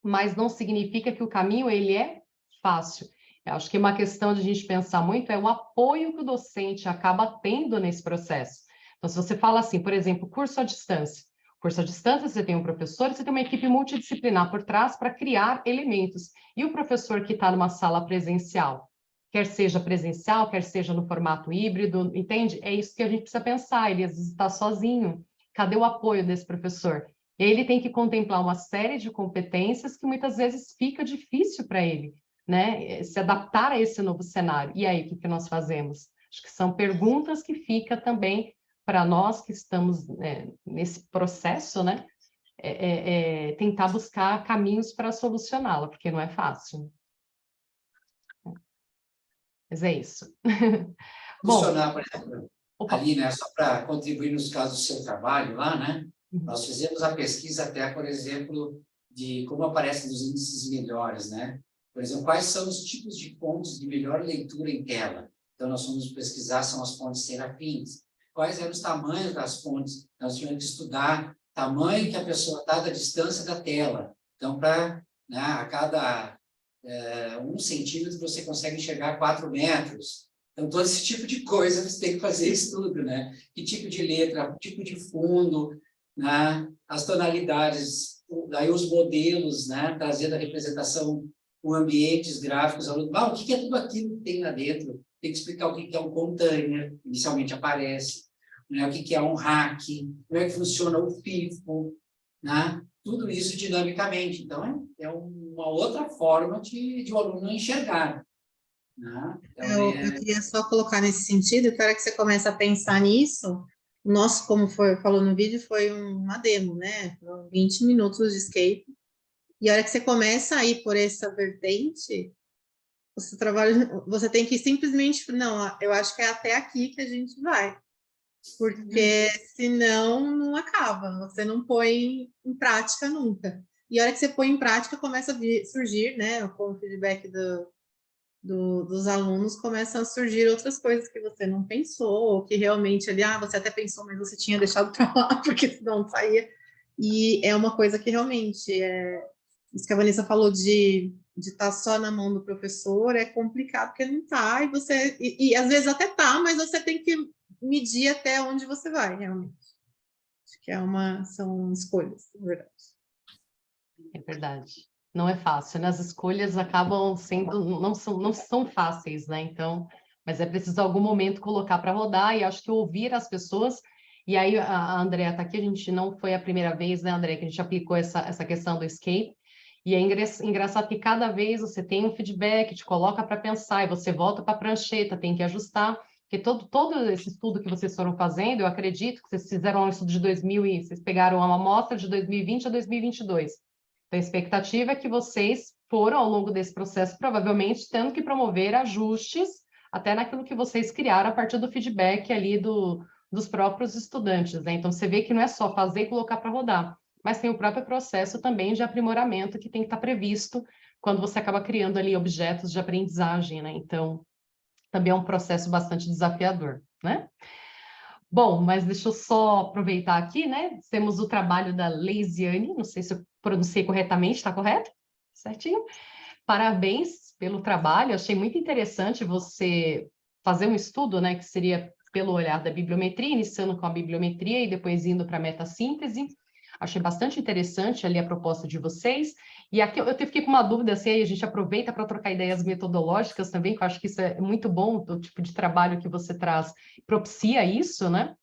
mas não significa que o caminho ele é fácil. Eu acho que uma questão de a gente pensar muito é o apoio que o docente acaba tendo nesse processo. Então, se você fala assim, por exemplo, curso à distância. Curso à distância, você tem um professor, você tem uma equipe multidisciplinar por trás para criar elementos. E o professor que está numa sala presencial, quer seja presencial, quer seja no formato híbrido, entende? É isso que a gente precisa pensar, ele às vezes está sozinho. Cadê o apoio desse professor? Ele tem que contemplar uma série de competências que muitas vezes fica difícil para ele, né? Se adaptar a esse novo cenário. E aí, o que nós fazemos? Acho que são perguntas que fica também para nós que estamos nesse processo, né, tentar buscar caminhos para solucioná-la, porque não é fácil. Mas é isso. Funcionar, por exemplo, ali, né, só para contribuir nos casos do seu trabalho lá, né, nós fizemos a pesquisa até, por exemplo, de como aparecem os índices melhores, né, por exemplo, quais são os tipos de fontes de melhor leitura em tela. Então, nós fomos pesquisar, são as fontes serafins. Quais eram os tamanhos das fontes? Nós tínhamos que estudar tamanho que a pessoa está da distância da tela. Então, para a cada 1 centímetro, você consegue enxergar 4 metros. Então, todo esse tipo de coisa você tem que fazer estudo, né? Que tipo de letra, tipo de fundo, né? As tonalidades, daí os modelos, né? Trazendo a representação com ambientes gráficos. O que é tudo aquilo que tem lá dentro? tem que explicar o que é um container, inicialmente aparece, né? O que é um rack, como é que funciona o FIFO, né? Tudo isso dinamicamente. Então, é uma outra forma de o aluno enxergar. Né? Então, Eu queria só colocar nesse sentido, que a hora que você começa a pensar nisso, o nosso, como falou no vídeo, foi uma demo, né? Foram 20 minutos de escape. E a hora que você começa a ir por essa vertente, você tem que simplesmente, não, eu acho que é até aqui que a gente vai. Porque senão não acaba, você não põe em prática nunca. E a hora que você põe em prática, começa a surgir, né, com o feedback dos alunos, começam a surgir outras coisas que você não pensou, ou que realmente ali, você até pensou, mas você tinha deixado para lá, porque senão não saía. E é uma coisa que realmente, isso que a Vanessa falou de estar só na mão do professor, é complicado, porque não está, e às vezes até está, mas você tem que medir até onde você vai, realmente. Acho que são escolhas, na verdade. É verdade. Não é fácil, né? As escolhas acabam sendo, não são fáceis, né? Então, mas é preciso em algum momento colocar para rodar, e acho que ouvir as pessoas, e aí a Andrea está aqui, a gente não foi a primeira vez, né, Andrea, que a gente aplicou essa questão do escape, e é engraçado que cada vez você tem um feedback, te coloca para pensar, e você volta para a prancheta, tem que ajustar, porque todo esse estudo que vocês foram fazendo, eu acredito que vocês fizeram um estudo de vocês pegaram uma amostra de 2020 a 2022. Então, a expectativa é que vocês foram, ao longo desse processo, provavelmente tendo que promover ajustes até naquilo que vocês criaram a partir do feedback ali dos próprios estudantes, né? Então, você vê que não é só fazer e colocar para rodar, mas tem o próprio processo também de aprimoramento que tem que estar previsto quando você acaba criando ali objetos de aprendizagem, né? Então, também é um processo bastante desafiador, né? Bom, mas deixa eu só aproveitar aqui, né? Temos o trabalho da Leisiane, não sei se eu pronunciei corretamente, está correto? Certinho? Parabéns pelo trabalho, achei muito interessante você fazer um estudo, né, que seria pelo olhar da bibliometria, iniciando com a bibliometria e depois indo para a metassíntese. Achei bastante interessante ali a proposta de vocês. E aqui eu fiquei com uma dúvida, assim, aí a gente aproveita para trocar ideias metodológicas também, que eu acho que isso é muito bom, o tipo de trabalho que você traz propicia isso, né?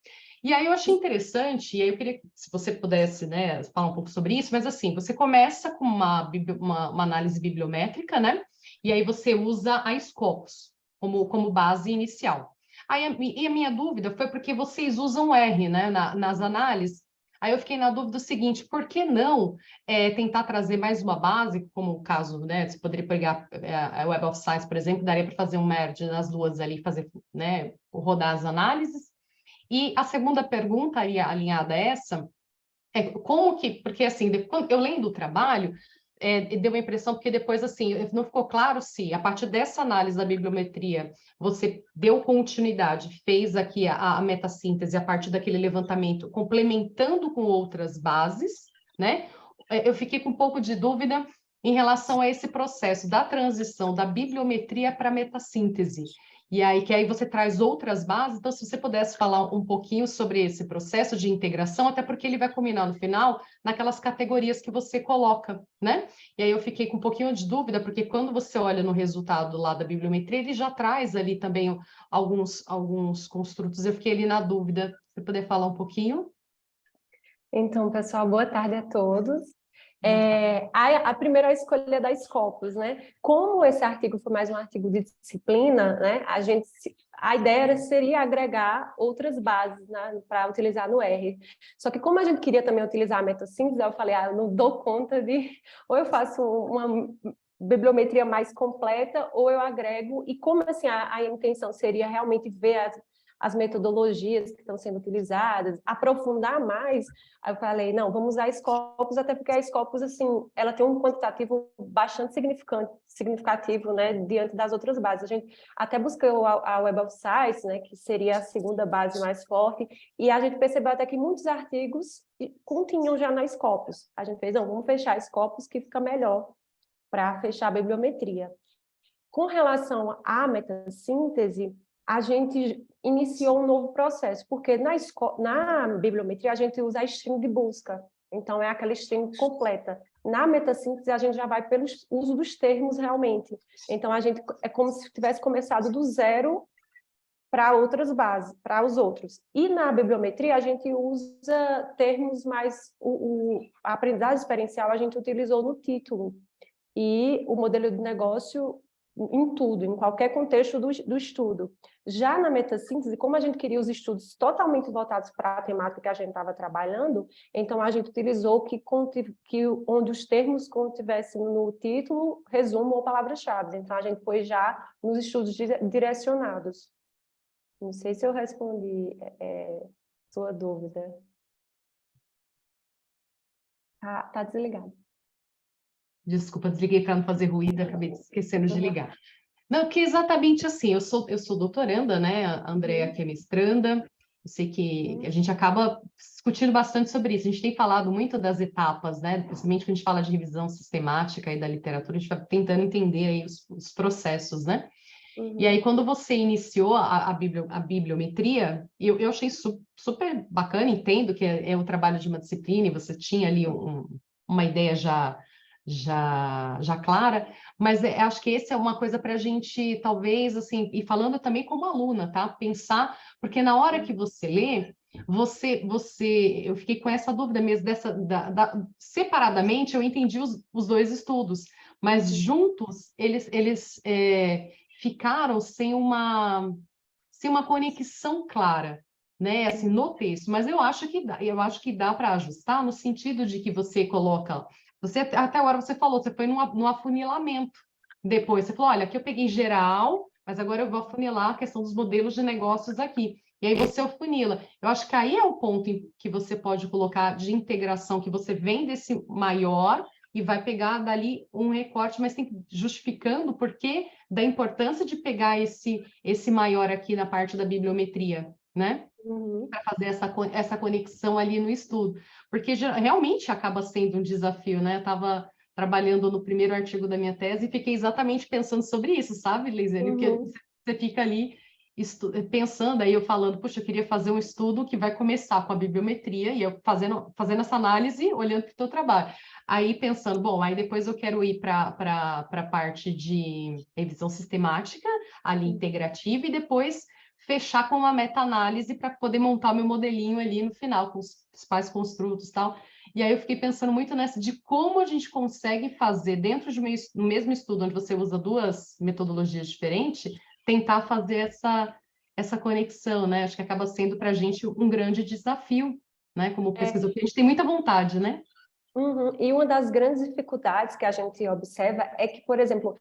E aí eu achei interessante, e aí eu queria que se você pudesse, né, falar um pouco sobre isso, mas assim, você começa com uma análise bibliométrica, né? E aí você usa a Scopus como base inicial. Aí a minha dúvida foi porque vocês usam R, né, nas análises. Aí eu fiquei na dúvida do seguinte, por que não tentar trazer mais uma base, como o caso, né, você poderia pegar a Web of Science, por exemplo, daria para fazer um merge nas duas ali, fazer, né, rodar as análises. E a segunda pergunta, alinhada a essa, é como que, porque assim, quando eu lendo o trabalho, deu uma impressão, porque depois, assim, não ficou claro se, a partir dessa análise da bibliometria, você deu continuidade, fez aqui a metassíntese a partir daquele levantamento, complementando com outras bases, né? Eu fiquei com um pouco de dúvida em relação a esse processo da transição da bibliometria para a metassíntese. E aí, que aí você traz outras bases, então se você pudesse falar um pouquinho sobre esse processo de integração, até porque ele vai culminar no final naquelas categorias que você coloca, né? E aí eu fiquei com um pouquinho de dúvida, porque quando você olha no resultado lá da bibliometria, ele já traz ali também alguns construtos, eu fiquei ali na dúvida, se você puder falar um pouquinho? Então, pessoal, boa tarde a todos. A primeira escolha da Scopus, né? Como esse artigo foi mais um artigo de disciplina, né? A ideia seria agregar outras bases, né, para utilizar no R. Só que como a gente queria também utilizar a metassíntese, eu falei, eu não dou conta de... Ou eu faço uma bibliometria mais completa, ou eu agrego, e como assim a intenção seria realmente ver as metodologias que estão sendo utilizadas, aprofundar mais, aí eu falei, não, vamos usar a Scopus, até porque a Scopus, assim, ela tem um quantitativo bastante significativo, né, diante das outras bases. A gente até buscou a Web of Science, né, que seria a segunda base mais forte, e a gente percebeu até que muitos artigos continham já na Scopus. A gente fez, não, vamos fechar a Scopus, que fica melhor para fechar a bibliometria. Com relação à metassíntese, a gente iniciou um novo processo, porque na bibliometria a gente usa a string de busca, então é aquela string completa. Na metassíntese, a gente já vai pelo uso dos termos realmente. Então, a gente é como se tivesse começado do zero para outras bases, para os outros. E na bibliometria, a gente usa termos mais... a aprendizagem experiencial a gente utilizou no título. E o modelo de negócio em tudo, em qualquer contexto do estudo. Já na metassíntese, como a gente queria os estudos totalmente voltados para a temática que a gente estava trabalhando, então a gente utilizou onde os termos contivessem no título, resumo ou palavras-chave. Então a gente foi já nos estudos direcionados. Não sei se eu respondi sua dúvida. Tá desligado. Desculpa, desliguei para não fazer ruído, acabei esquecendo de ligar. Não, que exatamente assim, eu sou doutoranda, né? A Andrea que é mestranda, eu sei que a gente acaba discutindo bastante sobre isso. A gente tem falado muito das etapas, né? Principalmente quando a gente fala de revisão sistemática e da literatura, a gente vai tentando entender aí os processos, né? E aí, quando você iniciou a bibliometria, eu achei super bacana, entendo que é o trabalho de uma disciplina, e você tinha ali uma ideia já clara, mas acho que essa é uma coisa para a gente, talvez, assim, e falando também como aluna, tá? Pensar, porque na hora que você lê, eu fiquei com essa dúvida mesmo, separadamente eu entendi os dois estudos, mas juntos eles ficaram sem uma conexão clara, né, assim, no texto, mas eu acho que dá para ajustar no sentido de que você coloca, até agora você falou, você foi no afunilamento, depois você falou, olha, aqui eu peguei geral, mas agora eu vou afunilar a questão dos modelos de negócios aqui, e aí você afunila. Eu acho que aí é o ponto em que você pode colocar de integração, que você vem desse maior e vai pegar dali um recorte, mas tem que justificando o porquê da importância de pegar esse maior aqui na parte da bibliometria, né? Para fazer essa conexão ali no estudo. Porque realmente acaba sendo um desafio, né? Eu estava trabalhando no primeiro artigo da minha tese e fiquei exatamente pensando sobre isso, sabe, Leisiane? Porque você fica ali pensando, aí eu falando, puxa, eu queria fazer um estudo que vai começar com a bibliometria, e eu fazendo essa análise, olhando para o teu trabalho. Aí pensando, bom, aí depois eu quero ir para a parte de revisão sistemática, ali integrativa, e depois fechar com uma meta-análise para poder montar meu modelinho ali no final, com os principais construtos e tal. E aí eu fiquei pensando muito nessa de como a gente consegue fazer, dentro de no mesmo estudo, onde você usa duas metodologias diferentes, tentar fazer essa conexão, né? Acho que acaba sendo para a gente um grande desafio, né? Como pesquisador, porque a gente tem muita vontade, né? E uma das grandes dificuldades que a gente observa é que, por exemplo,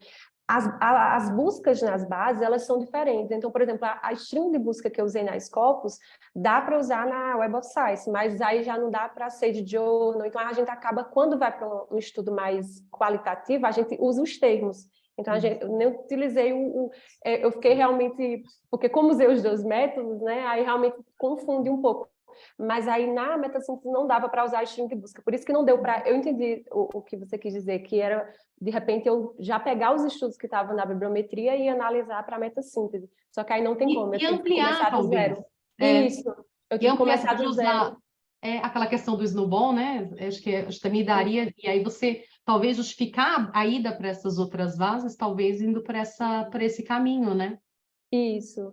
as buscas nas bases, elas são diferentes. Então, por exemplo, a string de busca que eu usei na Scopus, dá para usar na Web of Science, mas aí já não dá para ser de journal. Então, a gente acaba, quando vai para um estudo mais qualitativo, a gente usa os termos. Então, eu nem utilizei eu fiquei realmente... Porque como usei os dois métodos, né, aí realmente confunde um pouco. Mas aí na metassíntese não dava para usar a string de busca, por isso que não deu para... Eu entendi o que você quis dizer, que era, de repente, eu já pegar os estudos que estavam na bibliometria e analisar para a metassíntese. Só que aí não tem como, eu tive que começar do zero. Isso, eu tive que começar do zero. Aquela questão do snowball, né? Acho que também daria, e aí você talvez justificar a ida para essas outras bases, talvez indo por esse caminho, né? Isso.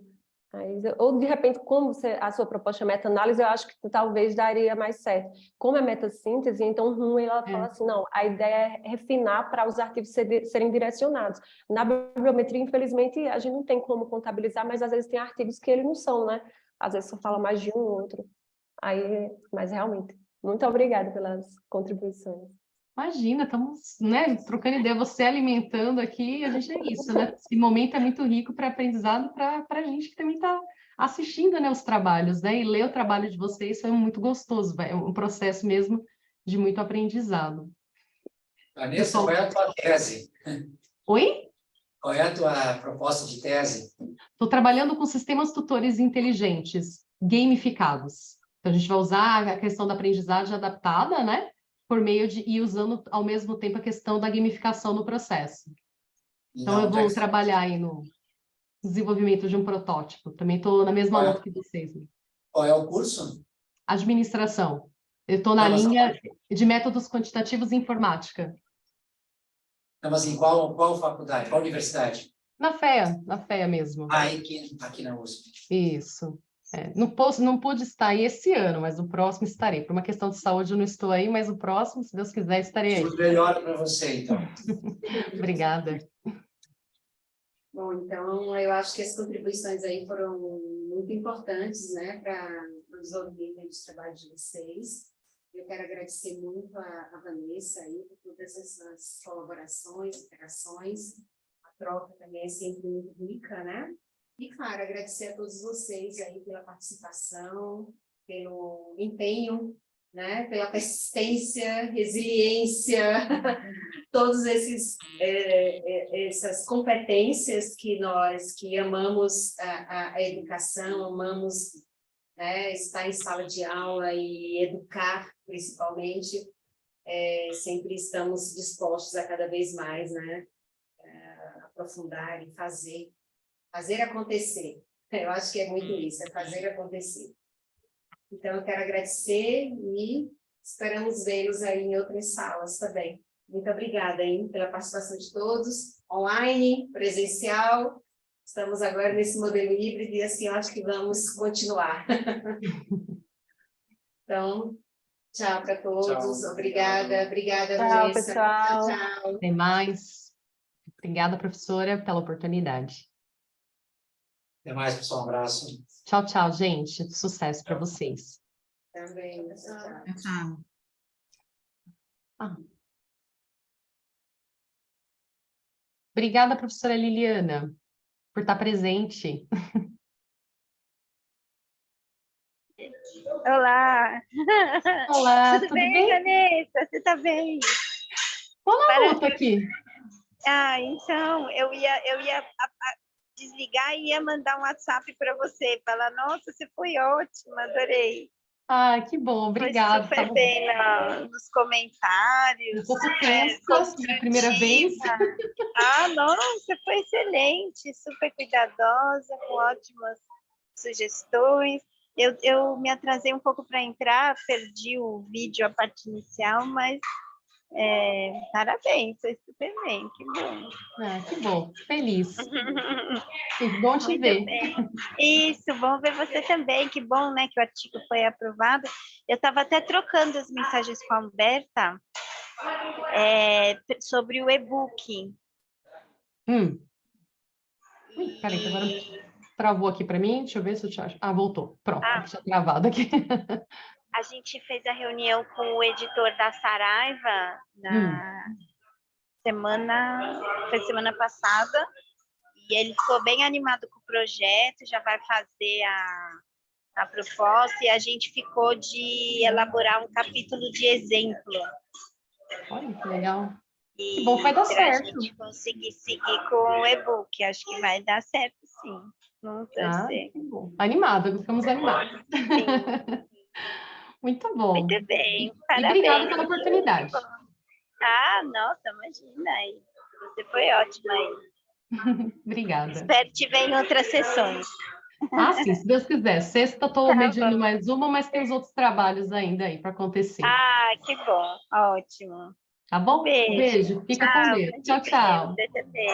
Ou, de repente, como a sua proposta é meta-análise, eu acho que talvez daria mais certo. Como é metassíntese, então ela fala assim, não, a ideia é refinar para os artigos serem direcionados. Na bibliometria, infelizmente, a gente não tem como contabilizar, mas às vezes tem artigos que eles não são, né? Às vezes só fala mais de um ou outro. Mas realmente, muito obrigada pelas contribuições. Imagina, estamos, né, trocando ideia, você alimentando aqui, a gente é isso, né? Esse momento é muito rico para aprendizado para a gente que também está assistindo, né, os trabalhos, né? E ler o trabalho de vocês foi muito gostoso, é um processo mesmo de muito aprendizado. Vanessa, qual é a tua tese? Oi? Qual é a tua proposta de tese? Estou trabalhando com sistemas tutores inteligentes, gamificados. Então, a gente vai usar a questão da aprendizagem adaptada, né? Por meio de ir usando ao mesmo tempo a questão da gamificação no processo. Então, eu vou trabalhar aí no desenvolvimento de um protótipo. Também estou na mesma nota que vocês. Né? Qual é o curso? Administração. Eu estou na Não, mas- linha de métodos quantitativos e informática. Não, mas em qual faculdade, qual universidade? Na FEA mesmo. Ah, aqui na USP. Isso. Não pude estar aí esse ano, mas o próximo estarei. Por uma questão de saúde eu não estou aí, mas o próximo, se Deus quiser, estarei aí. Tudo melhor para você, então. Obrigada. Bom, então, eu acho que as contribuições aí foram muito importantes, né, para o desenvolvimento do trabalho de vocês. Eu quero agradecer muito a Vanessa aí por todas essas colaborações, interações. A troca também é sempre muito rica, né? E, claro, agradecer a todos vocês aí pela participação, pelo empenho, né? Pela persistência, resiliência, todas essas competências que nós que amamos a educação, amamos, né, estar em sala de aula e educar, principalmente, sempre estamos dispostos a cada vez mais, né, aprofundar e fazer acontecer. Eu acho que é muito isso, é fazer acontecer. Então, eu quero agradecer e esperamos vê-los aí em outras salas também. Muito obrigada aí pela participação de todos, online, presencial. Estamos agora nesse modelo híbrido e assim eu acho que vamos continuar. Então, tchau para todos. Tchau. Obrigada, Tchau, Vanessa. pessoal. Tchau. Tem mais. Obrigada, professora, pela oportunidade. Até mais, pessoal. Um abraço. Tchau, tchau, gente. Sucesso para vocês. Também. Tchau. Tchau. Obrigada, professora Liliana, por estar presente. Olá! Olá, tudo bem, Vanessa? Você está bem? Tô na luta aqui. Ah, então, eu ia desligar e ia mandar um WhatsApp para você, falar, nossa, você foi ótima, adorei. Ah, que bom, obrigada. Foi super bem nos comentários. Um pouco tensa, na primeira vez. Ah, não, você foi excelente, super cuidadosa, com ótimas sugestões. Eu me atrasei um pouco para entrar, perdi o vídeo, a parte inicial, mas parabéns, foi super bem, que bom. Ah, que bom, feliz. Que bom te Muito ver. bem. Isso, bom ver você também, que bom, né, que o artigo foi aprovado. Eu estava até trocando as mensagens com a Alberta sobre o e-book. Peraí, que agora travou aqui para mim, deixa eu ver se eu te acho. Ah, voltou, pronto, tinha travado aqui. A gente fez a reunião com o editor da Saraiva semana passada, e ele ficou bem animado com o projeto, já vai fazer a proposta, e a gente ficou de elaborar um capítulo de exemplo. Olha, que legal. Que bom que vai dar certo. Para a gente conseguir seguir com o e-book, acho que vai dar certo, sim. Vamos torcer. Que bom. Animada, ficamos animados. Muito bom. Muito bem, E parabéns. obrigada pela oportunidade. Ah, nossa, imagina aí. Você foi ótima aí. Obrigada. Espero te ver em outras sessões. Ah, sim, se Deus quiser. Sexta estou mediando mais uma, mas tem os outros trabalhos ainda aí para acontecer. Ah, que bom. Ótimo. Tá bom? Beijo. Beijo. Fica com Deus. Tchau, tchau. Você também.